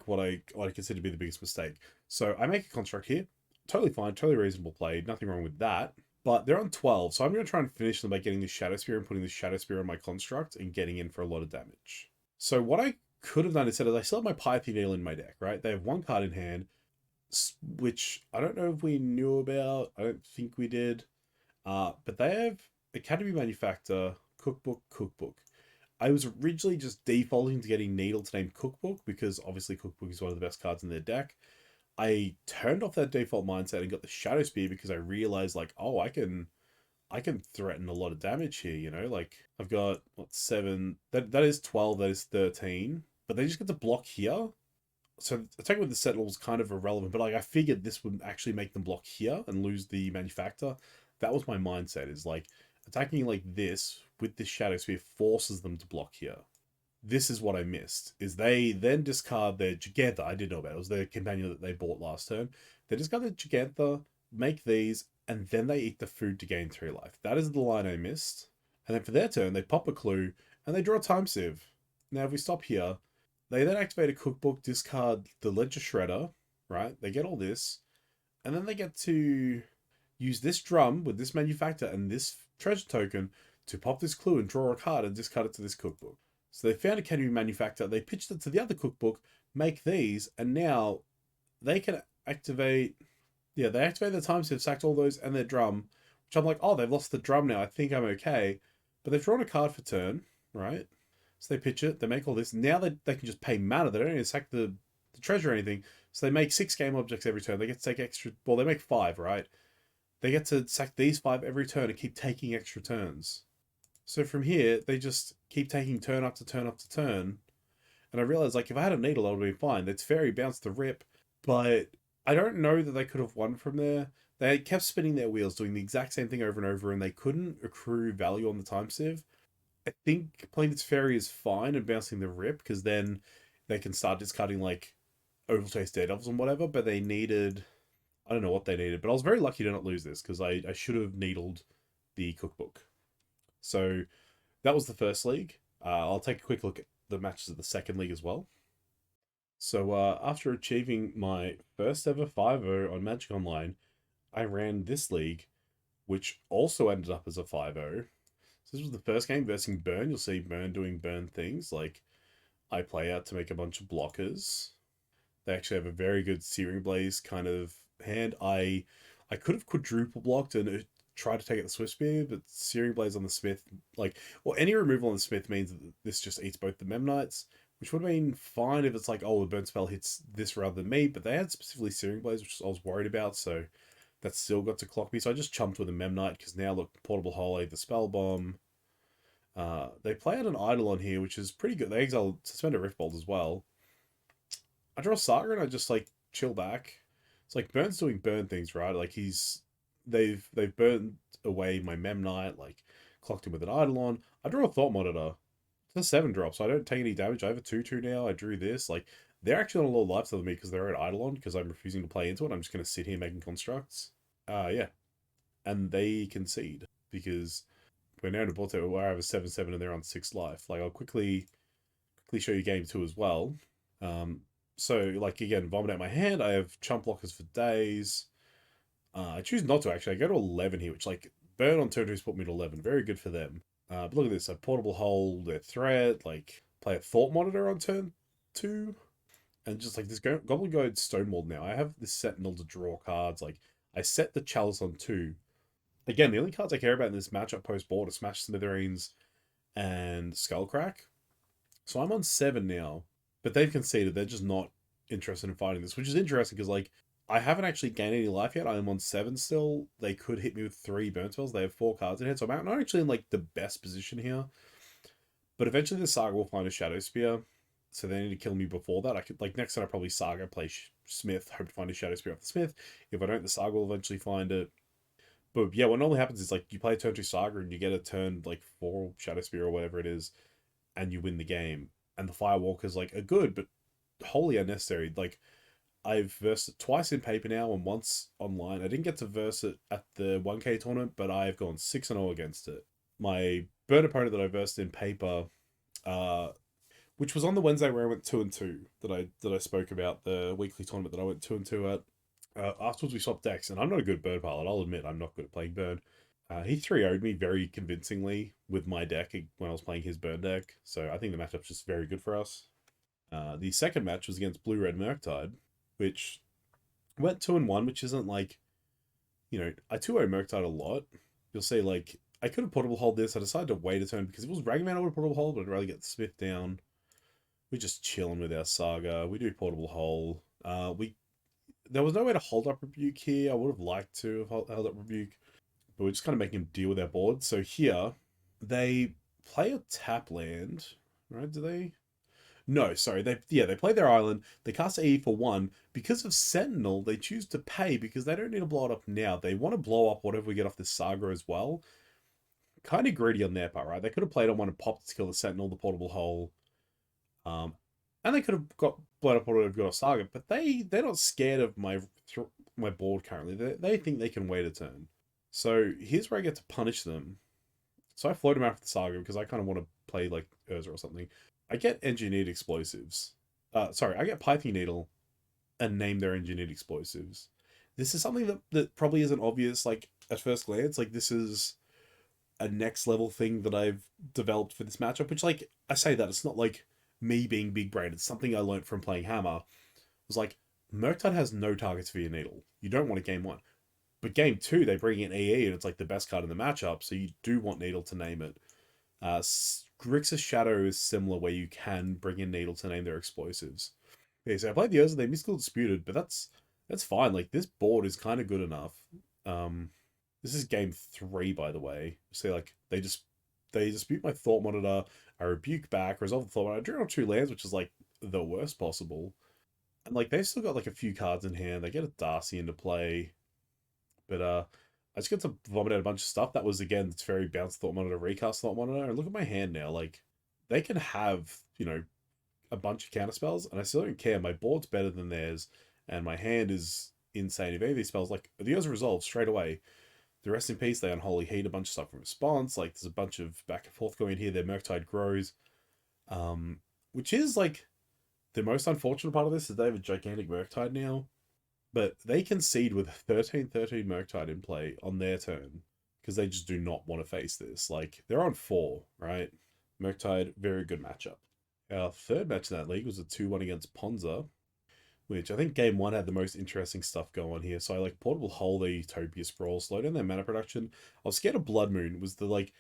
what I consider to be the biggest mistake. So I make a construct here. Totally fine, totally reasonable play. Nothing wrong with that. But they're on 12, so I'm going to try and finish them by getting the Shadow Spear and putting the Shadow Spear on my construct and getting in for a lot of damage. So what I could have done instead is I still have my Python Needle in my deck, right? They have 1 card in hand, which I don't know if we knew about. I don't think we did. But they have Academy Manufacturer, Cookbook. I was originally just defaulting to getting Needle to name Cookbook because obviously Cookbook is one of the best cards in their deck. I turned off that default mindset and got the Shadow Spear because I realized like, oh, I can threaten a lot of damage here, you know? Like I've got 7, that is 12, that is 13, but they just get to block here. So attacking with the Sentinel was kind of irrelevant, but like I figured this would actually make them block here and lose the Manufacturer. That was my mindset, is like attacking like this with this Shadow Spear forces them to block here. This is what I missed, is they then discard their Gigantha. I didn't know about it. It was their companion that they bought last turn. They discard their Gigantha, make these, and then they eat the food to gain 3 life. That is the line I missed. And then for their turn, they pop a clue, and they draw a Time Sieve. Now, if we stop here, they then activate a Cookbook, discard the Ledger Shredder, right? They get all this, and then they get to use this drum with this Manufacturer and this treasure token to pop this clue and draw a card and discard it to this Cookbook. So they found Academy Manufacturer, they pitched it to the other Cookbook, make these, and now they can activate. Yeah, they activate the Time Sieve, sacked all those and their drum, which I'm like, oh, they've lost the drum now. I think I'm okay. But they've drawn a card for turn, right? So they pitch it, they make all this. Now they can just pay mana. They don't need to sack the treasure or anything. So they make 6 game objects every turn. They get to take extra. Well, they make 5, right? They get to sack these 5 every turn and keep taking extra turns. So from here, they just keep taking turn after turn after turn. And I realized, like, if I had a Needle, I would have been fine. It's Fairy bounce the rip, but I don't know that they could have won from there. They kept spinning their wheels, doing the exact same thing over and over, and they couldn't accrue value on the Time Sieve. I think playing its Fairy is fine and bouncing the rip, because then they can start discarding, like, Overchase Daredevils and whatever, but they needed... I don't know what they needed, but I was very lucky to not lose this, because I should have needled the Cookbook. So that was the first league. I'll take a quick look at the matches of the second league as well. So after achieving my first ever 5-0 on Magic Online, I ran this league, which also ended up as a 5-0. So this was the first game versus Burn. You'll see Burn doing Burn things. Like, I play out to make a bunch of blockers. They actually have a very good Searing Blaze kind of hand. I could have quadruple blocked and tried to take out the Swift Spear, but Searing Blaze on the Smith, like, well, any removal on the Smith means that this just eats both the Memnites, which would have been fine if it's like, oh, the Burn Spell hits this rather than me, but they had specifically Searing Blaze, which I was worried about, so that still got to clock me. So I just chumped with a Memnite because now look, Portable Hole, the Spell Bomb. They play out an Eidolon here, which is pretty good. They exile Suspended Riftbolt as well. I draw Saga and I just like chill back. It's like Burn's doing burn things, right? Like they've burned away my Memnite, like clocked him with an Eidolon. I draw a Thought Monitor. It's a 7-drop, so I don't take any damage. I have a 2/2 now. I drew this. Like they're actually on a lower life than me because they're at Eidolon because I'm refusing to play into it. I'm just gonna sit here making constructs. Yeah. And they concede because we're now in a Borto where I have a 7/7 and they're on 6 life. Like I'll quickly show you game 2 as well. So, like, again, vomit out my hand. I have chump blockers for days. I choose not to, actually. I go to 11 here, which, like, burn on turn 2's put me to 11. Very good for them. But look at this. A Portable Hole, their threat, like, play a Thought Monitor on turn 2. And just, like, this Goblin Guide Stonewalled now. I have this Sentinel to draw cards. Like, I set the Chalice on 2. Again, the only cards I care about in this matchup post-board are Smash Smithereens and Skullcrack. So I'm on 7 now. But they've conceded. They're just not interested in fighting this, which is interesting because, like, I haven't actually gained any life yet. I am on 7 still. They could hit me with 3 burn spells. They have 4 cards in hand, so I'm not actually in, like, the best position here. But eventually the Saga will find a Shadow Spear, so they need to kill me before that. I could, like, next time I probably Saga, play Smith, hope to find a Shadow Spear off the Smith. If I don't, the Saga will eventually find it. But yeah, what normally happens is, like, you play turn 2 Saga and you get a turn, like, 4 Shadow Spear or whatever it is, and you win the game. And the Firewalkers, like, are good, but wholly unnecessary. Like, I've versed it twice in paper now and once online. I didn't get to verse it at the 1K tournament, but I've gone 6-0 against it. My burn opponent that I versed in paper, which was on the Wednesday where I went 2-2 that I spoke about, the weekly tournament that I went 2-2 at. Afterwards we swapped decks, and I'm not a good burn pilot. I'll admit I'm not good at playing burn. He 3-0'd me very convincingly with my deck when I was playing his burn deck, so I think the matchup's just very good for us. The second match was against Blue-Red Murktide, which went 2-1, which isn't like, you know, I 2-0 Murktide a lot. You'll see, like, I could have Portable Hold this. I decided to wait a turn because if it was Ragman, I would have Portable Hold, but I'd rather get the Smith down. We're just chilling with our Saga. We do Portable Hold. There was no way to hold up Rebuke here. I would have liked to have held up Rebuke, but we're just kind of making him deal with our board. So here, they play a tap land, right? Do they? No, sorry. They play their island. They cast AE for 1. Because of Sentinel, they choose to pay because they don't need to blow it up now. They want to blow up whatever we get off this Saga as well. Kind of greedy on their part, right? They could have played on one and popped to kill the Sentinel, the Portable Hole. And they could have got blown up whatever got off Saga, but they're not scared of my board currently. They think they can wait a turn. So here's where I get to punish them. So I float them out for the Saga because I kind of want to play like Ursa or something. I get Engineered Explosives. I get Piping Needle and name their Engineered Explosives. This is something that probably isn't obvious, like, at first glance. Like, this is a next level thing that I've developed for this matchup, which, like, I say that, it's not like me being big brain. It's something I learned from playing Hammer. It was like, Murktide has no targets for your Needle. You don't want it game 1. But game 2, they bring in EE, and it's like the best card in the matchup, so you do want Needle to name it. Grixis Shadow is similar, where you can bring in Needle to name their explosives. Yeah, so I played the Ursa, they Mystical Disputed, but that's fine. Like, this board is kind of good enough. This is game 3, by the way. So, like, they dispute my Thought Monitor, I rebuke back, resolve the Thought Monitor, I drew on 2 lands, which is, like, the worst possible. And, like, they've still got, like, a few cards in hand. They get a Darcy into play. But, I just get to vomit out a bunch of stuff. That was, again, it's very bounce Thought Monitor, recast Thought Monitor. And look at my hand now. Like, they can have, you know, a bunch of counterspells, and I still don't care. My board's better than theirs, and my hand is insane. If any of these spells, like, the Ursa resolve straight away. The Rest in Peace, they Unholy Heat, a bunch of stuff in response. Like, there's a bunch of back and forth going here. Their Murktide grows. Which is, like, the most unfortunate part of this is they have a gigantic Murktide now. But they concede with a 13-13 Murktide in play on their turn because they just do not want to face this. Like, they're on 4, right? Murktide, very good matchup. Our third match in that league was a 2-1 against Ponza, which I think game one had the most interesting stuff going on here. So I like Portable Hole, the Utopia Sprawl, slow down their mana production. I was scared of Blood Moon. Was the like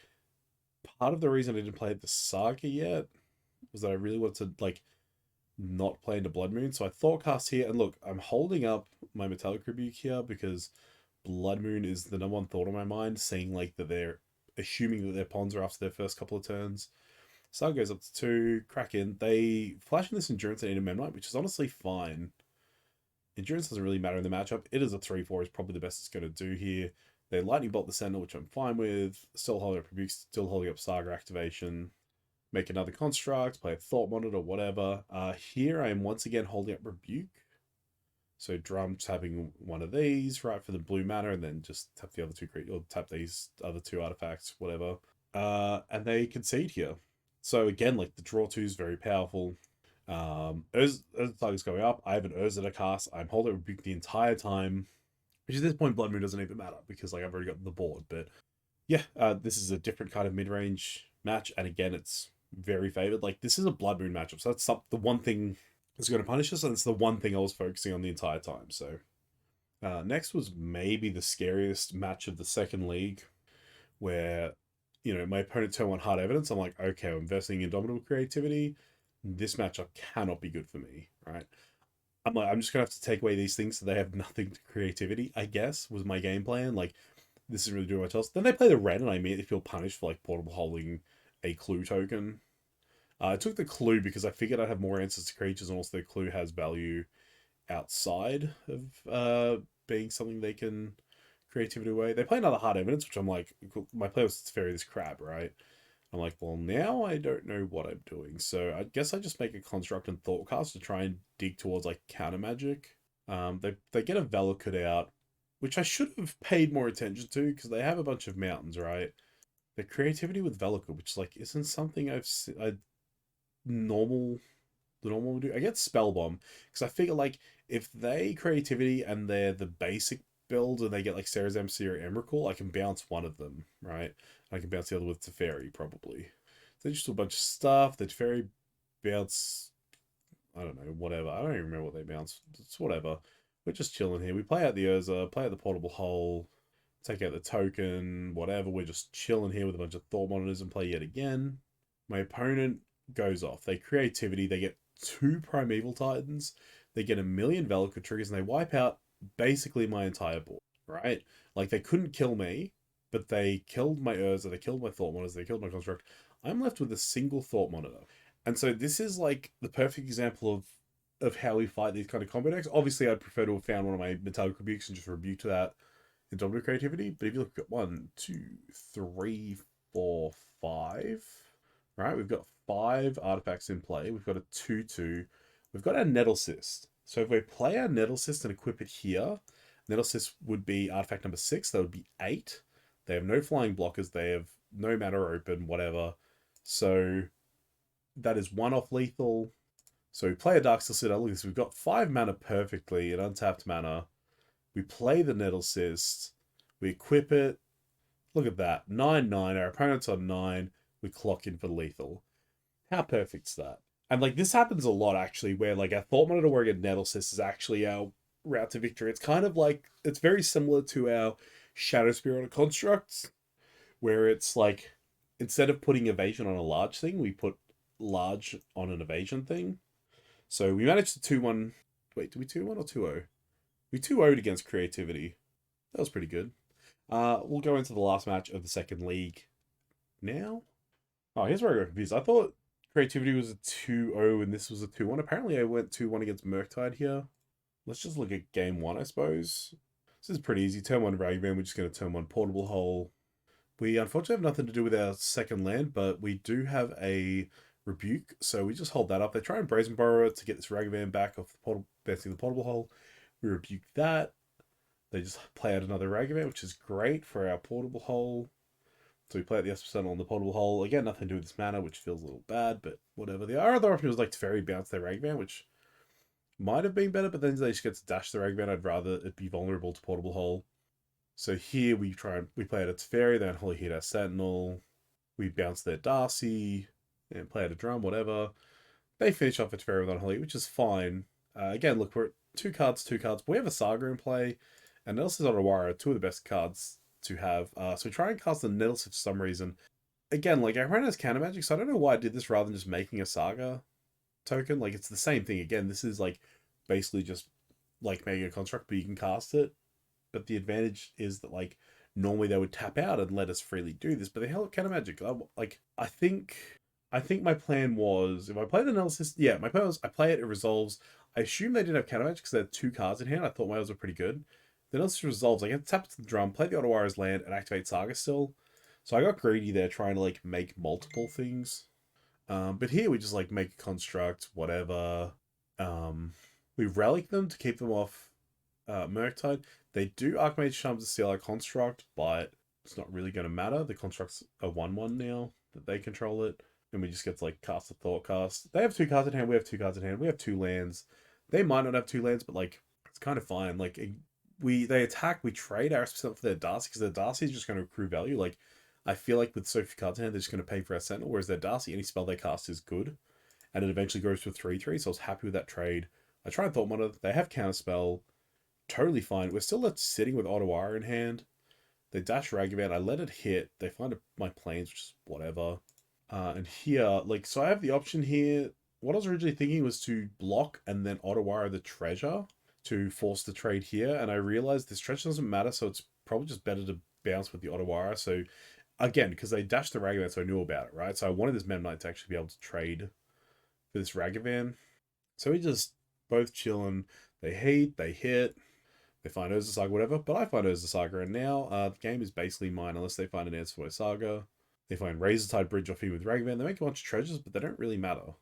part of the reason I didn't play the Saga yet was that I really wanted to like not play into Blood Moon. So I thought cast here, and look, I'm holding up my Metallic Rebuke here because Blood Moon is the number one thought on my mind, seeing like that they're assuming that their pawns are after their first couple of turns. Saga goes up to 2, Kraken. They flash in this Endurance and into Memnite, which is honestly fine. Endurance doesn't really matter in the matchup. It is a 3-4 is probably the best it's going to do here. They Lightning Bolt the Sentinel, which I'm fine with. Still holding up Rebuke, still holding up Saga activation. Make another Construct, play a Thought Monitor, whatever. Here I am once again holding up Rebuke. So Drum tapping one of these, right, for the blue mana, and then just tap the other two, or tap these other two artifacts, whatever. And they concede here. So again, like the draw 2 is very powerful. Urza's target's going up. I have an Ursa to cast. I'm holding Rebuke the entire time. Which at this point, Blood Moon doesn't even matter because like I've already got the board. But yeah, this is a different kind of mid-range match, and again, it's very favored. Like this is a Blood Moon matchup, so that's the one thing that's going to punish us, and it's the one thing I was focusing on the entire time. So next was maybe the scariest match of the second league, where my opponent turn 1 hard evidence. I'm like, okay, I'm investing in Indomitable Creativity. This matchup cannot be good for me, right? I'm like, I'm just gonna have to take away these things so they have nothing to creativity, I guess, was my game plan. Like, this is really doing much else. Then they play the red, and I immediately feel punished for like portable holding a clue token. I took the clue because I figured I'd have more answers to creatures, and also the clue has value outside of being something they can creativity away. They play another hard evidence, which I'm like, my play was to ferry this crab, right? I'm like, well, now I don't know what I'm doing. So I guess I just make a construct and thoughtcast to try and dig towards like counter magic. They get a Valakut out, which I should have paid more attention to because they have a bunch of mountains, right? The creativity with Valakut, which like isn't something I normal the normal would do. I get Spellbomb because I figure like if they creativity and they're the basic build and they get like Sarah's MC or Emrakul, I can bounce one of them, right? I can bounce the other with Teferi probably. So just do a bunch of stuff. The Teferi bounce, I don't know, whatever. I don't even remember what they bounce. It's whatever. We're just chilling here. We play out the Urza, play out the Portable Hole, take out the token, whatever. We're just chilling here with a bunch of Thought Monitors and play yet again. My opponent goes off. They creativity. They get 2 Primeval Titans. They get a million Valakut triggers, and they wipe out basically my entire board, right? Like, they couldn't kill me, but they killed my Urza, they killed my Thought Monitors, they killed my Construct. I'm left with a single Thought Monitor. And so this is, like, the perfect example of how we fight these kind of combo decks. Obviously, I'd prefer to have found one of my Metallic Rebukes and just rebuked that Indomitable Creativity, but if you look at 1, 2, 3, 4, 5, right? We've got 5 artifacts in play. We've got a 2/2. We've got our Nettle Cyst. So if we play our Nettle Cyst and equip it here, Nettle Cyst would be artifact number 6. That would be 8. They have no flying blockers. They have no mana open, whatever. So that is 1 off lethal. So we play a Darksteel Citadel. Look at this. We've got 5 mana perfectly, an untapped mana. We play the Nettle Cyst. We equip it. Look at that. 9/9. Our opponent's on 9. We clock in for lethal. How perfect's that? And like this happens a lot actually, where like our Thought Monitor where we get Nettle Cyst is actually our route to victory. It's kind of like it's very similar to our Shadow Spear on a construct, where it's like instead of putting evasion on a large thing, we put large on an evasion thing. So we managed to 2-1. Wait, did we 2-1 or 2-0? We 2-0'd against creativity. That was pretty good. We'll go into the last match of the second league now. Oh, here's where I got confused. I thought creativity was a 2-0 and this was a 2-1. Apparently I went 2-1 against Murktide here. Let's just look at game 1, I suppose. This is pretty easy. Turn 1 Ragman, we're just going to turn 1 Portable Hole. We unfortunately have nothing to do with our second land, but we do have a Rebuke, so we just hold that up. They try and Brazen Borrower to get this Ragavan back off the Portable Hole. We rebuke that. They just play out another Ragavan, which is great for our Portable Hole. So we play out the Esper on the Portable Hole. Again, nothing to do with this mana, which feels a little bad, but whatever. The other option was like to Fairy bounce their Ragavan, which might have been better, but then they just get to dash the Ragavan. I'd rather it be vulnerable to Portable Hole. So here we play out its Fairy, then Holy Heat our Sentinel. We bounce their Darcy and play out a Drum, whatever. They finish off a Teferi with Unholy, which is fine. Again, look, we're at two cards, but we have a Saga in play, and Nettles Otawara, two of the best cards to have. So we try and cast the Nettles for some reason. Again, like, our opponent has counter magic, so I don't know why I did this rather than just making a Saga token. Like, it's the same thing. Again, this is, like, basically just, like, making a construct, but you can cast it. But the advantage is that, like, normally they would tap out and let us freely do this, but they held counter magic. I think my plan was, if I play the analysis, yeah, my plan was I play it, it resolves. I assume they didn't have counter magic because they had two cards in hand. I thought my odds were pretty good. The analysis resolves. I get tapped to the drum, play the Ottawa's land, and activate Saga still. So I got greedy there, trying to like make multiple things. But here we just like make a construct, whatever. We relic them to keep them off Murktide. They do Archmage Charms to steal our construct, but it's not really going to matter. The construct's a 1/1 now that they control it. And we just get to like cast a thought cast. They have two cards in hand, we have two cards in hand, we have two lands. They might not have two lands, but like it's kind of fine. Like they attack, we trade our percent for their Darcy because their Darcy is just going to accrue value. Like I feel like with so few cards in hand, they're just going to pay for our Sentinel, whereas their Darcy, any spell they cast is good. And it eventually goes to a 3/3, so I was happy with that trade. I tried Thought Monitor, they have Counterspell, totally fine. We're still left sitting with Ottawa in hand. They dash Ragavan, I let it hit, they find my planes, which is whatever. And here, like, so I have the option here. What I was originally thinking was to block and then Ottawa the treasure to force the trade here. And I realized this treasure doesn't matter, so it's probably just better to bounce with the Ottawa. So, again, because they dashed the Ragavan, so I knew about it, right? So I wanted this Memnite to actually be able to trade for this Ragavan. So we just both chilling. They hate, they hit, they find Ursa Saga, whatever. But I find Ursa Saga, and now the game is basically mine unless they find an answer for my Saga. They find Razortide Bridge off here with Ragavan. They make a bunch of treasures, but they don't really matter.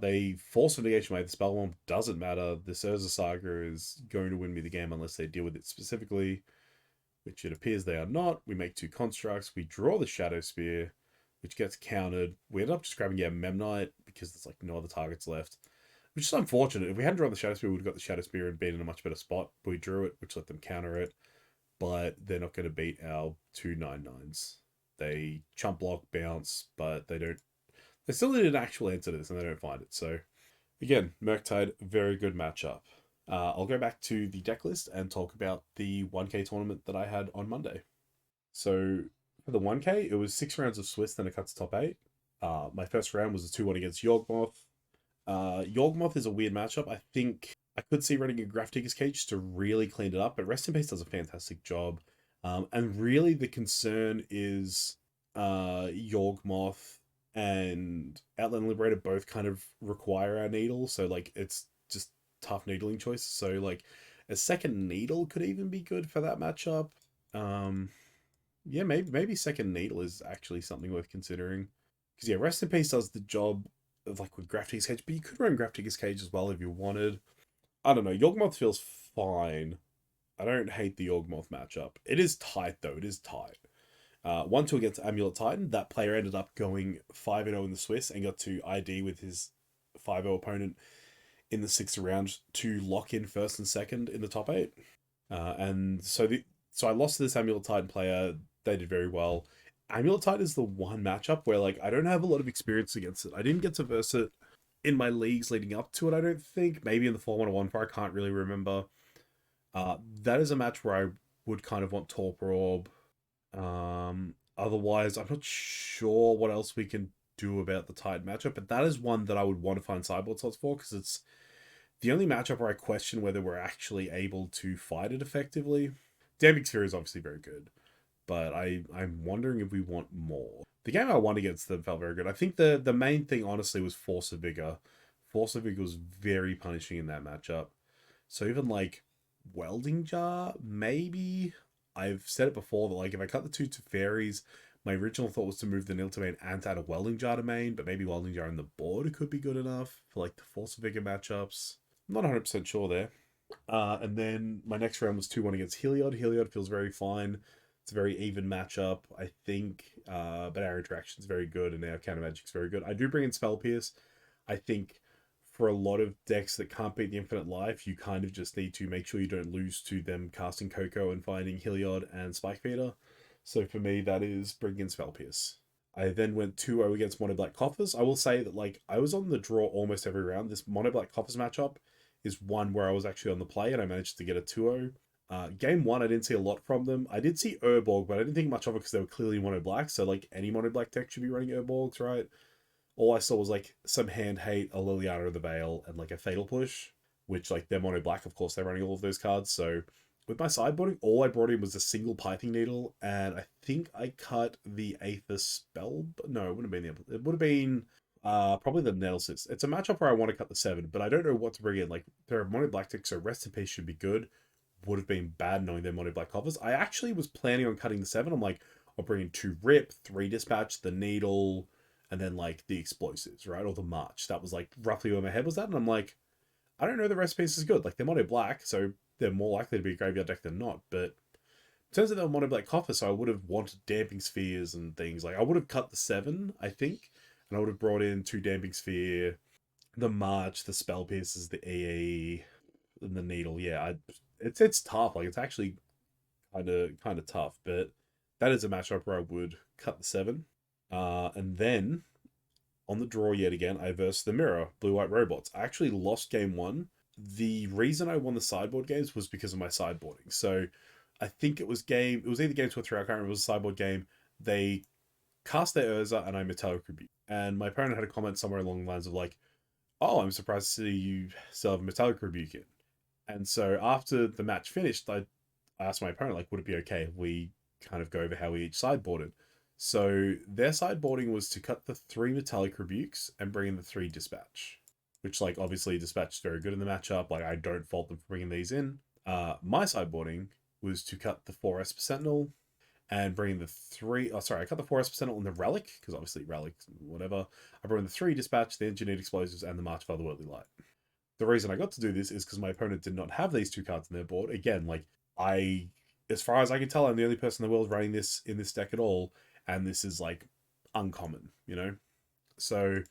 They force a negation away. The spell bomb doesn't matter. This Ursa Saga is going to win me the game unless they deal with it specifically, which it appears they are not. We make two constructs. We draw the Shadow Spear, which gets countered. We end up just grabbing Memnite because there's like no other targets left, which is unfortunate. If we hadn't drawn the Shadow Spear, we would have got the Shadow Spear and been in a much better spot. But we drew it, which let them counter it. But they're not going to beat our 2/9/9s. They chump block, bounce, but they don't. They still need an actual answer to this, and they don't find it. So, again, Murktide, very good matchup. I'll go back to the deck list and talk about the 1K tournament that I had on Monday. So, for the 1K, it was 6 rounds of Swiss, then it cuts top 8. My first round was a 2-1 against Yawgmoth. Yawgmoth is a weird matchup. I think I could see running a Graph Digger's Cage to really clean it up, but Rest in Peace does a fantastic job. And really the concern is Yawgmoth and Outland Liberator both kind of require our needle, so like it's just tough needling choices. So like a second needle could even be good for that matchup. Yeah, maybe second needle is actually something worth considering. Because yeah, Rest in Peace does the job of like with Graph Digger's Cage, but you could run Graph Digger's Cage as well if you wanted. I don't know, Yawgmoth feels fine. I don't hate the Yawgmoth matchup. It is tight, though. It is tight. 1-2 against Amulet Titan. That player ended up going 5-0 in the Swiss and got to ID with his 5-0 opponent in the 6th round to lock in first and second in the top 8. And so I lost to this Amulet Titan player. They did very well. Amulet Titan is the one matchup where like I don't have a lot of experience against it. I didn't get to verse it in my leagues leading up to it, I don't think. Maybe in the 4-1-1 I can't really remember. That is a match where I would kind of want Torpor Orb. Otherwise, I'm not sure what else we can do about the Tide matchup, but that is one that I would want to find sideboard slots for, because it's the only matchup where I question whether we're actually able to fight it effectively. Damping Sphere is obviously very good, but I'm wondering if we want more. The game I won against them felt very good. I think the main thing, honestly, was Force of Vigor. Force of Vigor was very punishing in that matchup. So even like Welding Jar, maybe. I've said it before that like if I cut the two to fairies, my original thought was to move the Nil to main and to add a Welding Jar to main, but maybe Welding Jar on the board could be good enough for like the Force of Vigor matchups. I'm not 100% sure there. And then my next round was 2-1 against Heliod. Heliod feels very fine. It's a very even matchup, I think. But our interaction is very good and our counter magic's very good. I do bring in Spell Pierce. I think for a lot of decks that can't beat the Infinite Life, you kind of just need to make sure you don't lose to them casting Coco and finding Heliod and Spike Feeder. So for me, that is bring in Spell Pierce. I then went 2-0 against Mono Black Coffers. I will say that like I was on the draw almost every round. This Mono Black Coffers matchup is one where I was actually on the play and I managed to get a 2-0. Game one, I didn't see a lot from them. I did see Urborg, but I didn't think much of it because they were clearly Mono Black. So like any Mono Black deck should be running Urborgs, right? All I saw was like some hand hate, a Liliana of the Veil, and like a Fatal Push, which like they're Mono Black, of course, they're running all of those cards. So with my sideboarding, all I brought in was a single Piping Needle, and I think I cut the Aether Spell. No, it wouldn't have been the. It would have been probably the Nettlesis. It's a matchup where I want to cut the 7, but I don't know what to bring in. Like there are Mono Black decks, so Rest in Peace should be good. Would have been bad knowing they're Mono Black covers. I actually was planning on cutting the 7. I'm like, I'll bring in 2 Rip, 3 Dispatch, the Needle, and then like the Explosives, right? Or the March. That was like roughly where my head was at, and I'm like, I don't know the rest piece is good. Like they're Mono Black, so they're more likely to be a graveyard deck than not. But in terms of the Mono Black Coffer, so I would have wanted Damping Spheres and things. Like I would have cut the 7, I think, and I would have brought in 2 Damping Sphere, the March, the Spell Pierces, the EE, and the Needle. Yeah, it's tough. Like it's actually kind of tough, but that is a matchup where I would cut the 7. And then on the draw yet again, I versed the Mirror, Blue White Robots. I actually lost game one. The reason I won the sideboard games was because of my sideboarding. So I think it was either game 2 or 3, I can't remember, it was a sideboard game. They cast their Ursa and I Metallic Rebuke. And my opponent had a comment somewhere along the lines of like, oh, I'm surprised to see you still have Metallic Rebuke in. And so after the match finished, I asked my opponent, like, would it be okay if we kind of go over how we each sideboarded? So their sideboarding was to cut the 3 Metallic Rebukes and bring in the 3 Dispatch, which, like, obviously Dispatch is very good in the matchup. Like, I don't fault them for bringing these in. My sideboarding was to cut the 4 Esper Sentinel and bring in the 3... Oh, sorry, I cut the 4 Esper Sentinel and the Relic, because obviously Relic, whatever. I brought in the 3 Dispatch, the Engineered Explosives, and the March of Otherworldly Light. The reason I got to do this is because my opponent did not have these 2 cards in their board. Again, like, as far as I can tell, I'm the only person in the world running this in this deck at all, and this is like uncommon, you know? So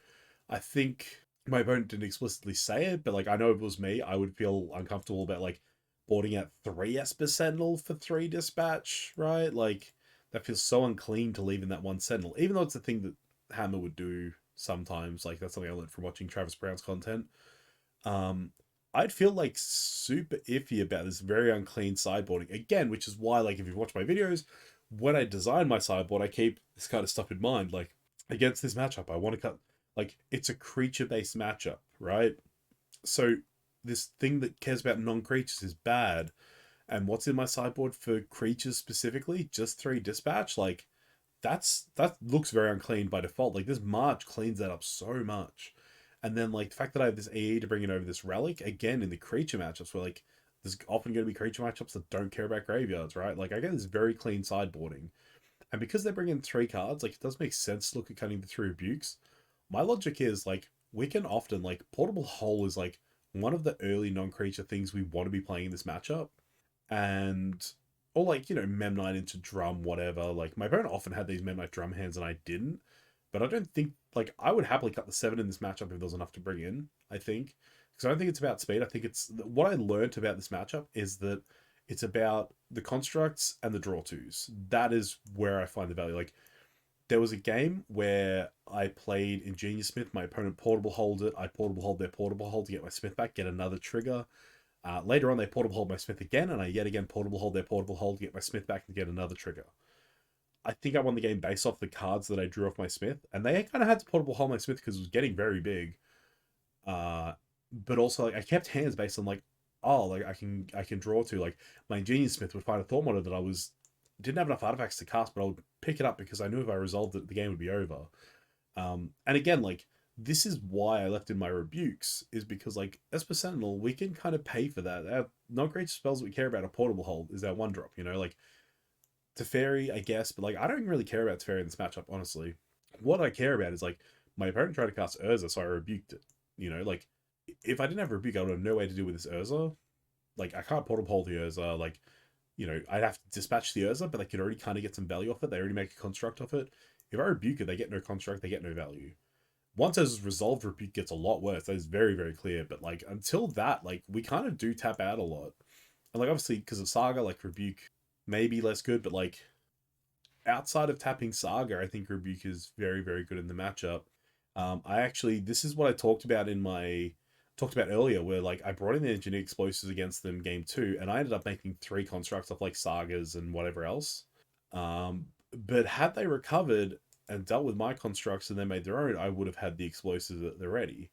I think my opponent didn't explicitly say it, but like I know if it was me, I would feel uncomfortable about like boarding out 3 Esper Sentinel for 3 Dispatch, right? Like that feels so unclean to leave in that 1 Sentinel, even though it's a thing that Hammer would do sometimes. Like that's something I learned from watching Travis Brown's content. Um, I'd feel like super iffy about this very unclean sideboarding again, which is why, like, if you've watched my videos, when I design my sideboard, I keep this kind of stuff in mind. Like, against this matchup, I want to cut, like, it's a creature based matchup, right? So, this thing that cares about non creatures is bad. And what's in my sideboard for creatures specifically? Just 3 Dispatch? Like, that looks very unclean by default. Like, this March cleans that up so much. And then like the fact that I have this AE to bring in over this Relic, again in the creature matchups where like there's often going to be creature matchups that don't care about graveyards, right? Like I get this very clean sideboarding. And because they bring in 3 cards, like it does make sense to look at cutting the 3 rebukes. My logic is like we can often like Portable Hole is like one of the early non-creature things we want to be playing in this matchup. And or like, you know, Memnite into drum, whatever. Like my opponent often had these Memnite drum hands and I didn't. But I don't think like I would happily cut the 7 in this matchup if there was enough to bring in. I think because I don't think it's about speed. I think it's what I learned about this matchup is that it's about the constructs and the draw twos. That is where I find the value. Like there was a game where I played Ingenious Smith. My opponent portable hold it. I portable hold their portable hold to get my Smith back, get another trigger. Later on, they portable hold my Smith again, and I yet again portable hold their portable hold to get my Smith back and get another trigger. I think I won the game based off the cards that I drew off my Smith, and they kind of had to portable hold my Smith because it was getting very big. Uh, but also like I kept hands based on like, oh, like I can draw to like my Ingenious Smith would find a Thought Monitor that I was didn't have enough artifacts to cast, but I would pick it up because I knew if I resolved it, the game would be over. And again, like this is why I left in my rebukes is because like Esper Sentinel, we can kind of pay for that. Our non-creature spells that we care about a portable hold is our 1-drop. You know, like Teferi, I guess, but like I don't really care about Teferi in this matchup, honestly. What I care about is like my opponent tried to cast Ursa, so I rebuked it. You know, like if I didn't have rebuke, I would have no way to deal with this Ursa. Like I can't portable hold the Ursa. Like you know, I'd have to dispatch the Ursa, but they could already kind of get some value off it. They already make a construct off it. If I rebuke it, they get no construct, they get no value. Once as resolved, rebuke gets a lot worse. That is very, very clear. But like until that, like we kind of do tap out a lot. And like obviously because of Saga, like rebuke may be less good, but like outside of tapping Saga, I think Rebuke is very, very good in the matchup. This is what I talked about earlier, where like I brought in the engineered explosives against them game 2, and I ended up making 3 constructs of like Sagas and whatever else. But had they recovered and dealt with my constructs and then made their own, I would have had the explosives at the ready.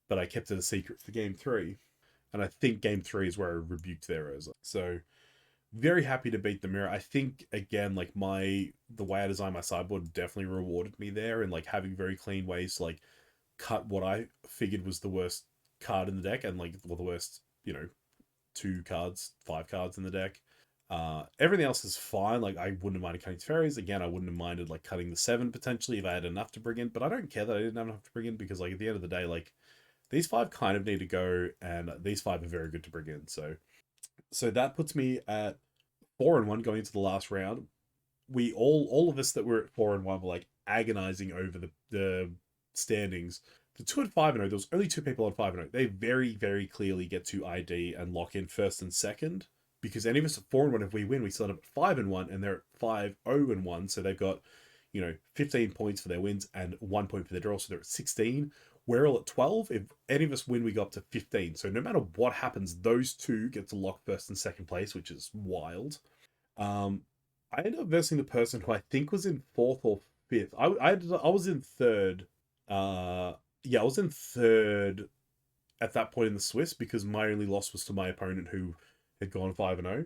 But I kept it a secret for game 3. And I think game 3 is where I rebuked their Ursa. So very happy to beat the mirror. I think again, like the way I designed my sideboard definitely rewarded me there, and like having very clean ways to like cut what I figured was the worst card in the deck, and like well, the worst, 5 cards in the deck. Everything else is fine. Like I wouldn't have minded cutting fairies. Again, I wouldn't have minded like cutting the 7 potentially if I had enough to bring in. But I don't care that I didn't have enough to bring in, because like at the end of the day, like these 5 kind of need to go, and these 5 are very good to bring in. So that puts me at 4-1 going into the last round. We all of us that were at 4-1 were like agonizing over the standings. The 2 and 5-0, there was only 2 people on 5-0. They very, very clearly get to ID and lock in first and second, because any of us at 4-1, if we win, we still end up at 5-1, and they're at 5-0-1. So they've got 15 points for their wins and 1 point for their draw. So they're at 16. We're all at 12. If any of us win, we go up to 15. So no matter what happens, those 2 get to lock first and second place, which is wild. I ended up versing the person who I think was in 4th or 5th. I was in 3rd. I was in 3rd at that point in the Swiss, because my only loss was to my opponent, who had gone 5-0,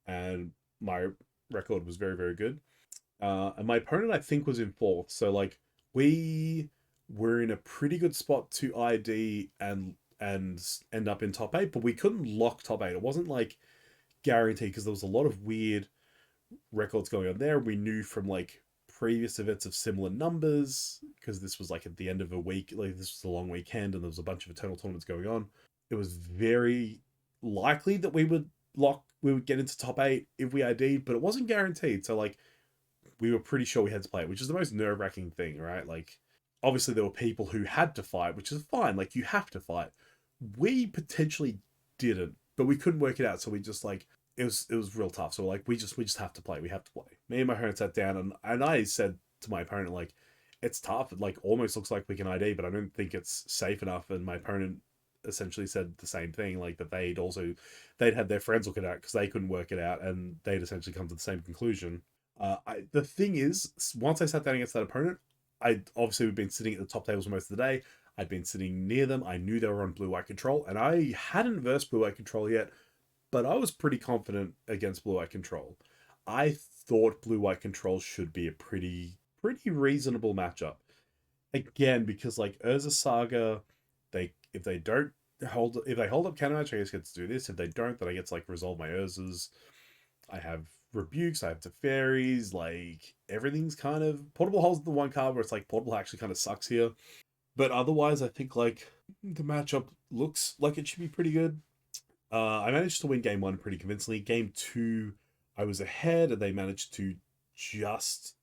and my record was very, very good. And my opponent, I think, was in 4th. So like we were in a pretty good spot to ID and end up in top 8, but we couldn't lock top 8. It wasn't like guaranteed, because there was a lot of weird records going on there. We knew from like previous events of similar numbers, because this was like at the end of a week, like this was a long weekend, and there was a bunch of eternal tournaments going on. It was very likely that we would get into top 8 if we ID'd, but it wasn't guaranteed. So like we were pretty sure we had to play it, which is the most nerve-wracking thing, right? Like obviously there were people who had to fight, which is fine, like you have to fight. We potentially didn't, but we couldn't work it out, so we just like it was real tough. So like we just have to play. We have to play. Me and my opponent sat down, and I said to my opponent, like, it's tough. It like almost looks like we can ID, but I don't think it's safe enough. And my opponent essentially said the same thing, like that they'd had their friends look it out because they couldn't work it out, and they'd essentially come to the same conclusion. The thing is, once I sat down against that opponent, I obviously we've been sitting at the top tables most of the day. I'd been sitting near them. I knew they were on blue-white control, and I hadn't versed blue-white control yet, but I was pretty confident against blue-white control. I thought blue-white control should be a pretty reasonable matchup. Again, because like Ursa Saga, if they hold up counter match, I guess get to do this. If they don't, then I get to like resolve my Ursas. I have rebukes, I have Teferis, like everything's kind of portable holds the one card where it's like portable actually kind of sucks here. But otherwise, I think like the matchup looks like it should be pretty good. I managed to win game 1 pretty convincingly. Game 2, I was ahead, and they managed to just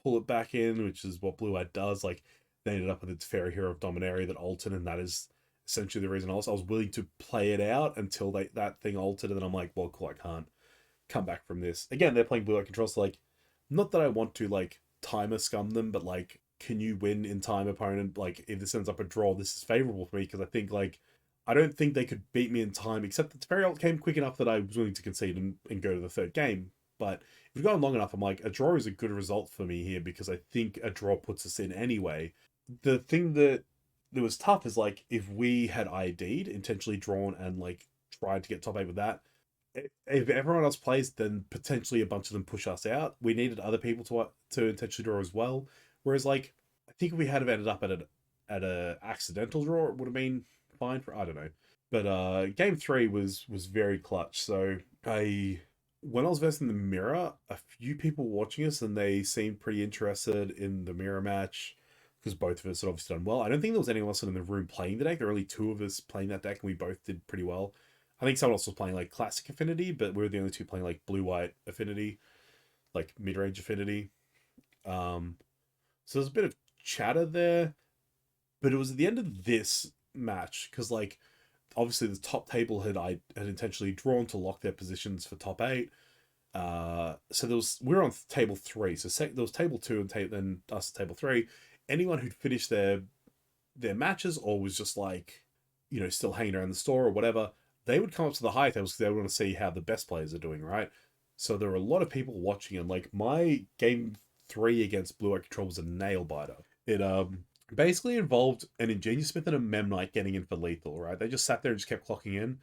pull it back in, which is what Blue Eye does. Like they ended up with its Fairy Hero of Dominaria that altered, and that is essentially the reason I was willing to play it out until that thing altered, and then I'm like, well, cool, I can't come back from this. Again, they're playing Blue Eye Control, so like, not that I want to like timer scum them, but like, can you win in time, opponent? Like, if this ends up a draw, this is favorable for me, because I think like I don't think they could beat me in time, except that Teferi ult came quick enough that I was willing to concede and go to the 3rd game. But if we've gone long enough, I'm like, a draw is a good result for me here, because I think a draw puts us in anyway. The thing that was tough is like, if we had ID'd, intentionally drawn, and like tried to get top 8 with that, if everyone else plays, then potentially a bunch of them push us out. We needed other people to intentionally draw as well. Whereas like, I think if we had ended up at a accidental draw, it would have been fine for, I don't know. But game 3 was very clutch. So when I was versing the mirror, a few people watching us, and they seemed pretty interested in the mirror match, because both of us had obviously done well. I don't think there was anyone else in the room playing the deck. There were only 2 of us playing that deck, and we both did pretty well. I think someone else was playing like classic Affinity, but we were the only 2 playing like blue-white Affinity, like mid-range Affinity. So there's a bit of chatter there, but it was at the end of this match, because like obviously the top table had intentionally drawn to lock their positions for top 8. So we were on table 3. So there was table 2 and then us table 3. Anyone who'd finished their matches or was just like, still hanging around the store or whatever, they would come up to the high tables because they would want to see how the best players are doing, right? So there were a lot of people watching, and like my game 3 against Blue Eye Control was a nail biter. It basically involved an Ingenious Smith and a Memnite getting in for lethal, right? They just sat there and just kept clocking in.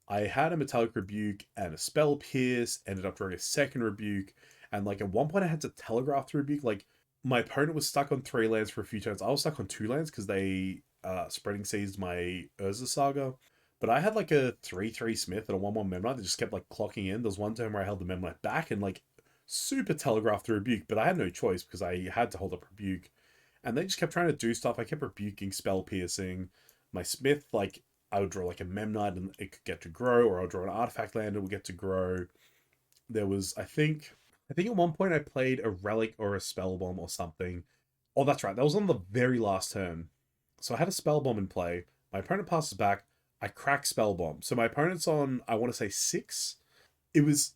I had a Metallic Rebuke and a Spell Pierce, ended up drawing a second Rebuke, and like at one point I had to telegraph the Rebuke. Like my opponent was stuck on 3 lands for a few turns. I was stuck on 2 lands because they spreading seized my Ursa Saga. But I had like a 3/3 Smith and a 1/1 Memnite that just kept like clocking in. There was one turn where I held the Memnite back and like super telegraphed the Rebuke, but I had no choice because I had to hold up Rebuke. And they just kept trying to do stuff. I kept rebuking, spell piercing. My Smith, like, I would draw like a Memnite and it could get to grow, or I'll draw an artifact land and it would get to grow. There was, I think at one point I played a relic or a spell bomb or something. Oh, that's right. That was on the very last turn. So I had a spell bomb in play. My opponent passes back. I crack spell bomb. So my opponent's on, I want to say 6. It was,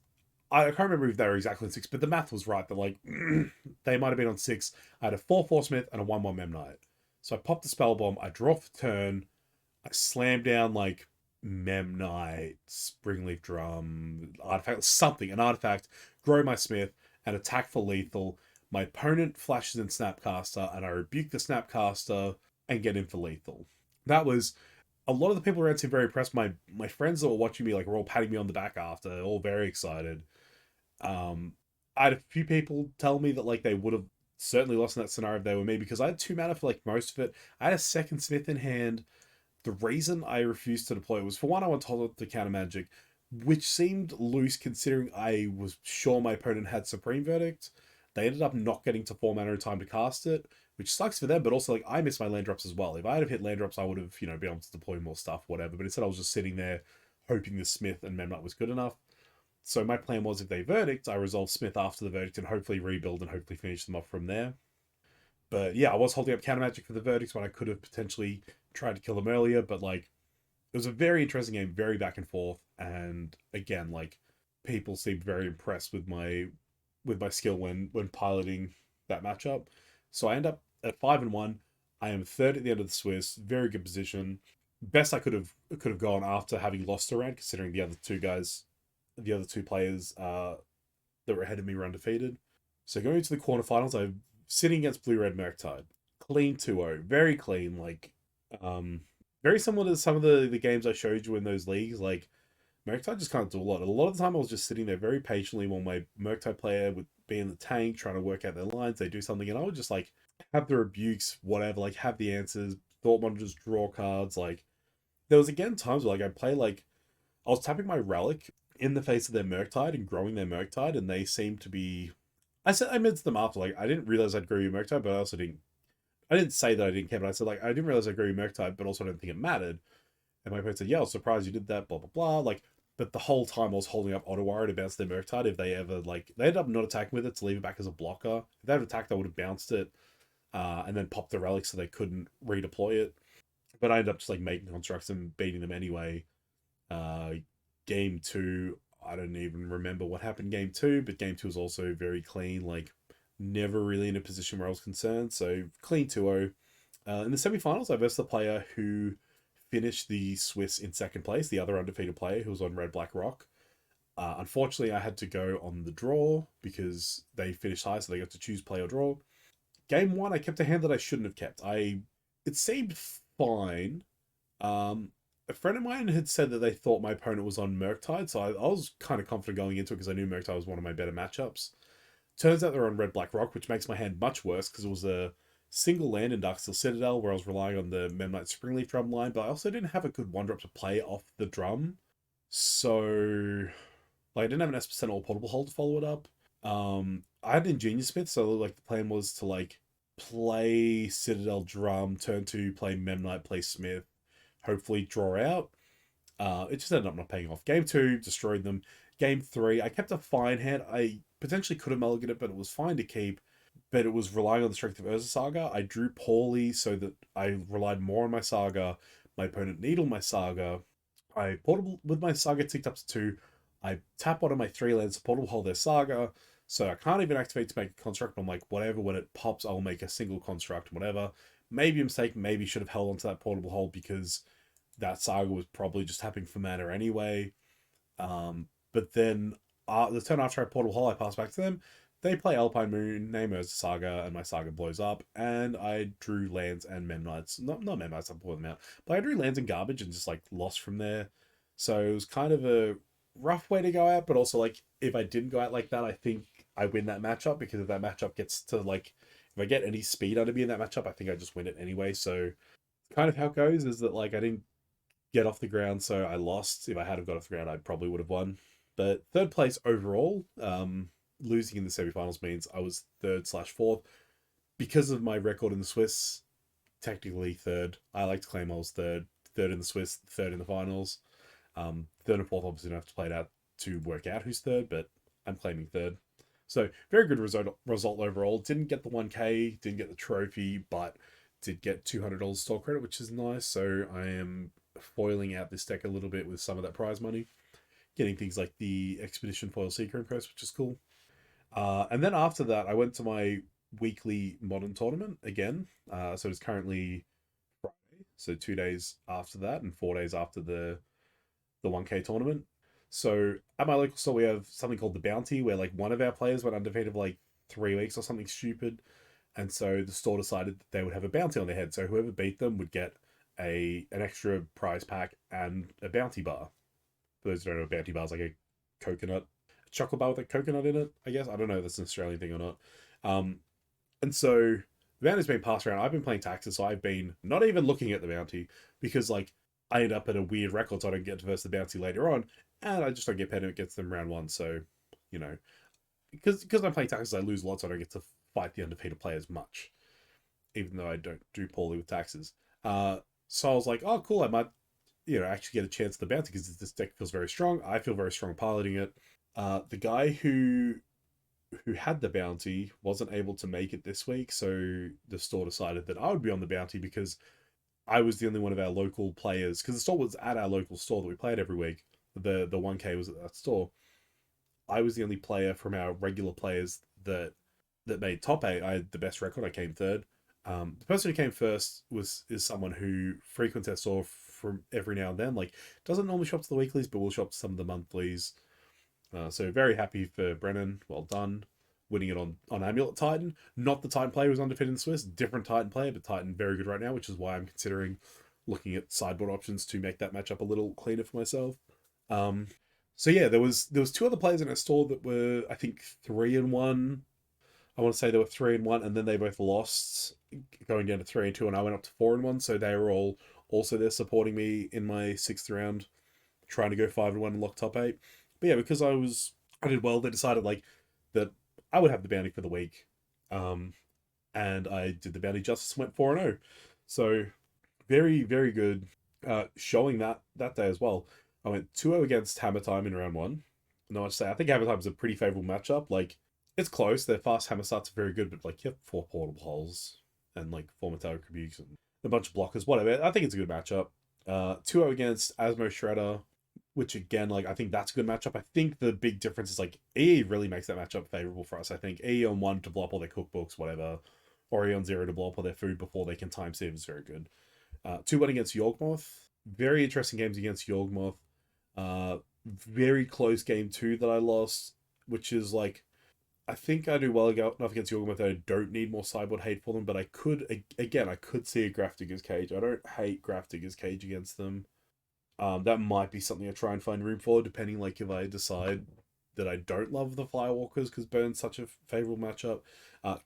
I can't remember if they were exactly on 6, but the math was right. That like they might have been on 6. I had a 4/4 Smith and a 1/1 Memnite. So I popped the spell bomb. I draw for turn. I slam down like Memnite, Springleaf Drum, artifact, something, an artifact, grow my Smith, and attack for lethal. My opponent flashes in Snapcaster, and I rebuke the Snapcaster and get in for lethal. That was a lot of the people around seemed very impressed. My friends that were watching me like were all patting me on the back after, all very excited. I had a few people tell me that like they would have certainly lost in that scenario if they were me because I had 2 mana for like most of it. I had a second Smith in hand. The reason I refused to deploy it was for one, I wanted to hold up the counter magic, which seemed loose considering I was sure my opponent had Supreme Verdict. They ended up not getting to 4 mana in time to cast it, which sucks for them, but also like I missed my land drops as well. If I had hit land drops, I would have, been able to deploy more stuff, whatever. But instead I was just sitting there hoping the Smith and Memnite was good enough. So my plan was if they verdict, I resolve Smith after the verdict and hopefully rebuild and hopefully finish them off from there. But yeah, I was holding up counter magic for the verdicts when I could have potentially tried to kill them earlier, but like it was a very interesting game, very back and forth, and again, like people seemed very impressed with my skill when piloting that matchup. So I end up at 5-1. I am third at the end of the Swiss, very good position. Best I could have gone after having lost a round, considering the other two players that were ahead of me were undefeated. So going into the quarterfinals, I'm sitting against Blue Red Murktide. Clean 2-0. Very clean. Like, um, very similar to some of the games I showed you in those leagues. Like, Murktide just can't do a lot. A lot of the time I was just sitting there very patiently while my Murktide player would be in the tank trying to work out their lines. They do something, and I would just like have the rebukes, whatever, like have the answers, thought monitors, draw cards. Like, there was again times where like I play like I was tapping my relic in the face of their Murktide and growing their Murktide, and they seemed to be. I mentioned them after, like I didn't realize I'd grow your Murktide, but I also didn't. I didn't say that I didn't care, but I said like I didn't realize I'd grow your Murktide, but also I didn't think it mattered. And my opponent said, "Yeah, I was surprised you did that." Blah blah blah. Like, but the whole time I was holding up Ottawara to bounce their Murktide. If they ever like, they ended up not attacking with it to leave it back as a blocker. If they had attacked, I would have bounced it, and then popped the relic so they couldn't redeploy it. But I ended up just like making constructs and beating them anyway. Uh, game 2, I don't even remember what happened game 2, but game 2 was also very clean. Like, never really in a position where I was concerned. So clean 2-0. In the semifinals, I versed the player who finished the Swiss in second place, the other undefeated player who was on Red Black Rock. Unfortunately, I had to go on the draw because they finished high, so they got to choose play or draw. Game 1, I kept a hand that I shouldn't have kept. It seemed fine. A friend of mine had said that they thought my opponent was on Murktide, so I was kind of confident going into it because I knew Murktide was one of my better matchups. Turns out they're on Red Black Rock, which makes my hand much worse because it was a single land in Darksteel Citadel where I was relying on the Memnite Springleaf Drum line, but I also didn't have a good 1-drop to play off the drum. So, like, I didn't have an S% or portable hold to follow it up. I had an Ingenious Smith, so like the plan was to like play Citadel Drum, turn 2, play Memnite, play Smith, hopefully draw out. It just ended up not paying off. Game 2, destroyed them. Game 3, I kept a fine hand. I potentially could have mulliganed it, but it was fine to keep. But it was relying on the strength of Ursa Saga. I drew poorly, so that I relied more on my Saga. My opponent needled my Saga. I portable with my Saga ticked up to 2. I tap one of my 3 lands, portable hold their Saga, so I can't even activate to make a construct. I'm like, whatever, when it pops, I'll make a single construct, whatever. Maybe a mistake, maybe should have held onto that portable hold because that Saga was probably just tapping for mana anyway. But then the turn after I portal hole, I pass back to them. They play Alpine Moon, name as Saga, and my Saga blows up. And I drew lands and Memnites. Not Memnites, I pulled them out. But I drew lands and garbage and just like lost from there. So it was kind of a rough way to go out. But also, like, if I didn't go out like that, I think I win that matchup because if that matchup gets to like, if I get any speed under me in that matchup, I think I just win it anyway. So kind of how it goes is that like I didn't get off the ground, so I lost. If I had have got off the ground, I probably would have won. But third place overall, losing in the semifinals means I was third slash fourth because of my record in the Swiss. Technically third. I like to claim I was third in the Swiss, third in the finals. Third and fourth obviously don't have to play it out to work out who's third, but I'm claiming third. So very good result overall. Didn't get the 1K, didn't get the trophy, but did get $200 store credit, which is nice. So I am foiling out this deck a little bit with some of that prize money, getting things like the Expedition Foil Secret Quest, which is cool. And then after that, I went to my weekly Modern tournament again. So it's currently Friday, so 2 days after that, and 4 days after the 1K tournament. So at my local store, we have something called the Bounty, where like one of our players went undefeated for like 3 weeks or something stupid, and so the store decided that they would have a bounty on their head. So whoever beat them would get an extra prize pack and a bounty bar. For those who don't know, a bounty bar is like a coconut, a chocolate bar with a coconut in it. I guess I don't know if that's an Australian thing or not. Um, and so the bounty's been passed around. I've been playing taxes, so I've been not even looking at the bounty because like I end up at a weird record, so I don't get to verse the bounty later on, and I just don't get paid if it gets them round one. So you know, because I'm playing taxes, I lose lots. So I don't get to fight the undefeated players much, even though I don't do poorly with taxes. So I was like, oh, cool, I might, actually get a chance at the bounty because this deck feels very strong. I feel very strong piloting it. The guy who had the bounty wasn't able to make it this week, so the store decided that I would be on the bounty because I was the only one of our local players. Because the store was at our local store that we played every week. The 1K was at that store. I was the only player from our regular players that made top eight. I had the best record. I came third. The person who came first is someone who frequents our store from every now and then. Like doesn't normally shop to the weeklies, but will shop to some of the monthlies. So very happy for Brennan. Well done, winning it on Amulet Titan. Not the Titan player who's undefeated in the Swiss. Different Titan player, but Titan very good right now, which is why I'm considering looking at sideboard options to make that matchup a little cleaner for myself. Um, so yeah, there was two other players in our store that were I think 3-1. I want to say they were 3-1, and then they both lost, going down to 3-2, and I went up to 4-1. So they were all also there supporting me in my sixth round, trying to go 5-1 and lock top eight. But yeah, because I did well, they decided like that I would have the bounty for the week, and I did the bounty justice, went 4-0. So very very good, showing that day as well. I went 2-0 against Hammer Time in round one. No, I say I think Hammer Time is a pretty favorable matchup. Like it's close. Their fast hammer starts are very good, but like you have 4 portable holes and like 4 metallic rebukes and a bunch of blockers, whatever. I think it's a good matchup. 2-0 against Asmo Shredder, which again, like I think that's a good matchup. I think the big difference is like E really makes that matchup favorable for us. I think E on 1 to blow up all their cookbooks, whatever, or E on 0 to blow up all their food before they can time save is very good. 2-1 against Yorgmoth. Very interesting games against Yorgmoth. Very close game 2 that I lost, which is like I think I do well enough against Yorgmoth that I don't need more sideboard hate for them, but I could see a Grafdigger's Cage. I don't hate Grafdigger's Cage against them. That might be something I try and find room for, depending like if I decide that I don't love the Firewalkers because Burn's such a favorable matchup.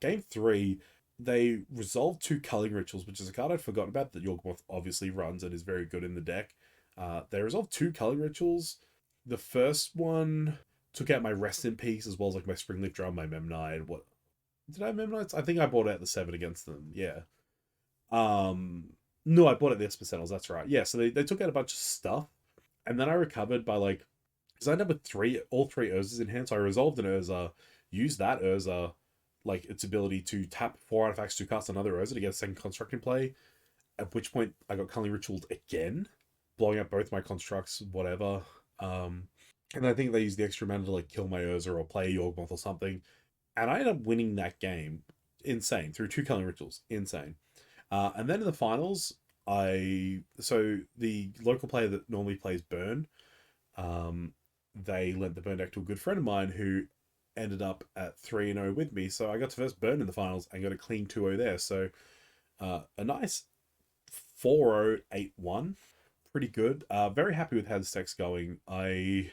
Game 3, they resolved 2 Culling Rituals, which is a card I'd forgotten about that Yorgmoth obviously runs and is very good in the deck. They resolved 2 Culling Rituals. The first one took out my Rest in Peace as well as like my Springleaf Drum, my Memnite. What did I have Memnites? I think I bought out the 7 against them. Yeah. No, I bought it the Especenals, that's right. Yeah, so they took out a bunch of stuff. And then I recovered by like because I ended up with all three Urzas in hand, so I resolved an Ursa, used that Ursa, like its ability to tap 4 artifacts to cast another Ursa to get a second construct in play. At which point I got Culling Ritualed again, blowing up both my constructs, whatever. And I think they used the extra mana to like kill my Ursa or play a Yawgmoth or something. And I ended up winning that game. Insane. Through 2 killing rituals. Insane. And then in the finals, so the local player that normally plays Burn, um, they lent the Burn deck to a good friend of mine who ended up at 3-0 with me. So I got to first Burn in the finals and got a clean 2-0 there. So a nice 4-0, 8-1. Pretty good. Very happy with how this deck's going. I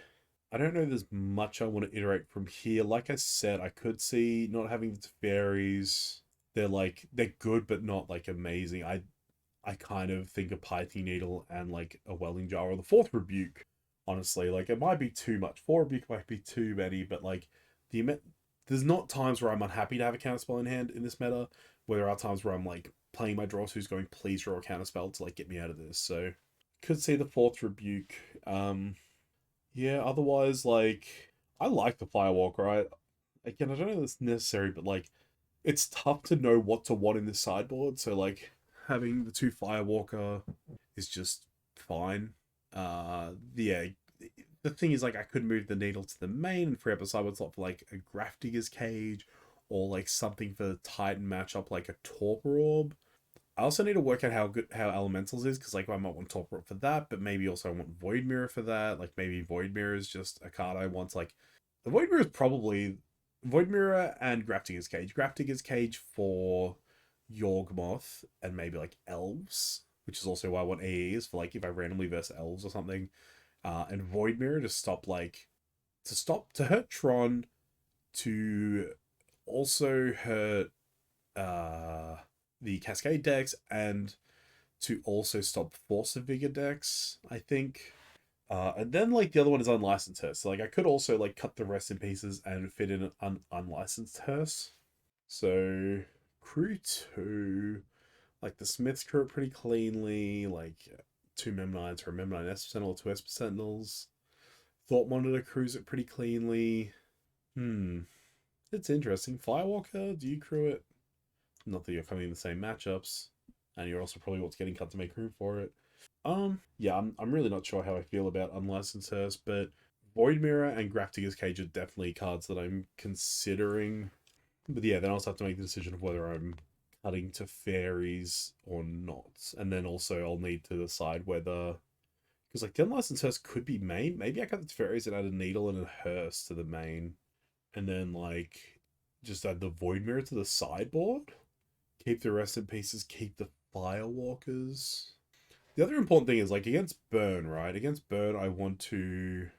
don't know there's much I want to iterate from here. Like I said, I could see not having the fairies. They're good but not like amazing. I kind of think a Python Needle and like a Welding Jar or the fourth Rebuke. Honestly, like it might be too much. 4 Rebuke might be too many, but like the there's not times where I'm unhappy to have a counterspell in hand in this meta, where there are times where I'm like playing my draw who's going, please draw a counterspell to like get me out of this. So could see the fourth Rebuke. Yeah, otherwise, like, I like the Firewalker. Again, I don't know if it's necessary, but like, it's tough to know what to want in this sideboard. So like, having the 2 Firewalker is just fine. Yeah. The thing is, like, I could move the needle to the main and free up a sideboard slot for like a Grafdigger's Cage, or like something for the Titan matchup, like a Torpor Orb. I also need to work out how Elementals is, because like I might want Torpor for that, but maybe also I want Void Mirror for that. Like maybe Void Mirror is just a card I want. Like the Void Mirror is probably Void Mirror and Grafdigger's Cage. Grafdigger's Cage for Yawgmoth and maybe like Elves, which is also why I want AEs for like if I randomly verse Elves or something. And Void Mirror to hurt Tron, to also hurt uh the Cascade decks, and to also stop Force of Vigor decks, I think. And then like the other one is Unlicensed Hearse. So like I could also like cut the rest in pieces and fit in an Unlicensed Hearse. So crew 2, like the Smiths crew it pretty cleanly, like 2 Mem9s for a Mem9 Esper Sentinel, 2 Esper Sentinels. Thought Monitor crews it pretty cleanly. It's interesting. Firewalker, do you crew it? Not that you're coming in the same matchups, and you're also probably what's getting cut to make room for it. Yeah, I'm really not sure how I feel about Unlicensed Hearse, but Void Mirror and Grafdigger's Cage are definitely cards that I'm considering. But yeah, then I'll also have to make the decision of whether I'm cutting to fairies or not. And then also I'll need to decide whether, because like the Unlicensed Hearse could be main. Maybe I cut the fairies and add a needle and a hearse to the main. And then like just add the Void Mirror to the sideboard. Keep the rest in pieces, keep the Firewalkers. The other important thing is like against Burn, right? Against Burn, I want to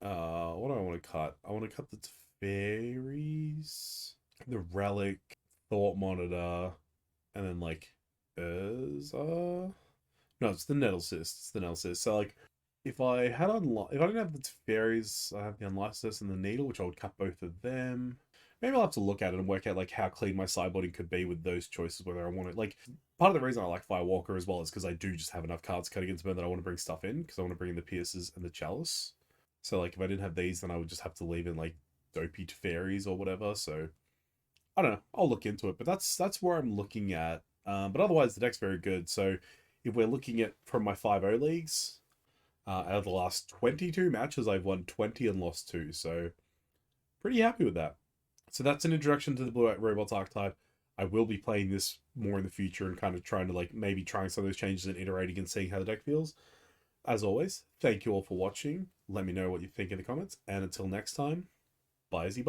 what do I want to cut? I want to cut the fairies, the relic, thought monitor, and then like Ursa. No, it's the nettle cyst. It's the nettle cyst. So like if I didn't have the fairies, I have the unlicensed and the needle, which I would cut both of them. Maybe I'll have to look at it and work out like how clean my sideboarding could be with those choices, whether I want it. Like part of the reason I like Firewalker as well is because I do just have enough cards cut against burn that I want to bring stuff in, because I want to bring in the Pierces and the Chalice. So like if I didn't have these, then I would just have to leave in like dopey fairies or whatever. So I don't know. I'll look into it, but that's where I'm looking at. But otherwise, the deck's very good. So if we're looking at from my 5-0 leagues, out of the last 22 matches, I've won 20 and lost 2. So pretty happy with that. So that's an introduction to the Blue White Robots archetype. I will be playing this more in the future and kind of trying to like maybe trying some of those changes and iterating and seeing how the deck feels. As always, thank you all for watching. Let me know what you think in the comments. And until next time, bye-zy.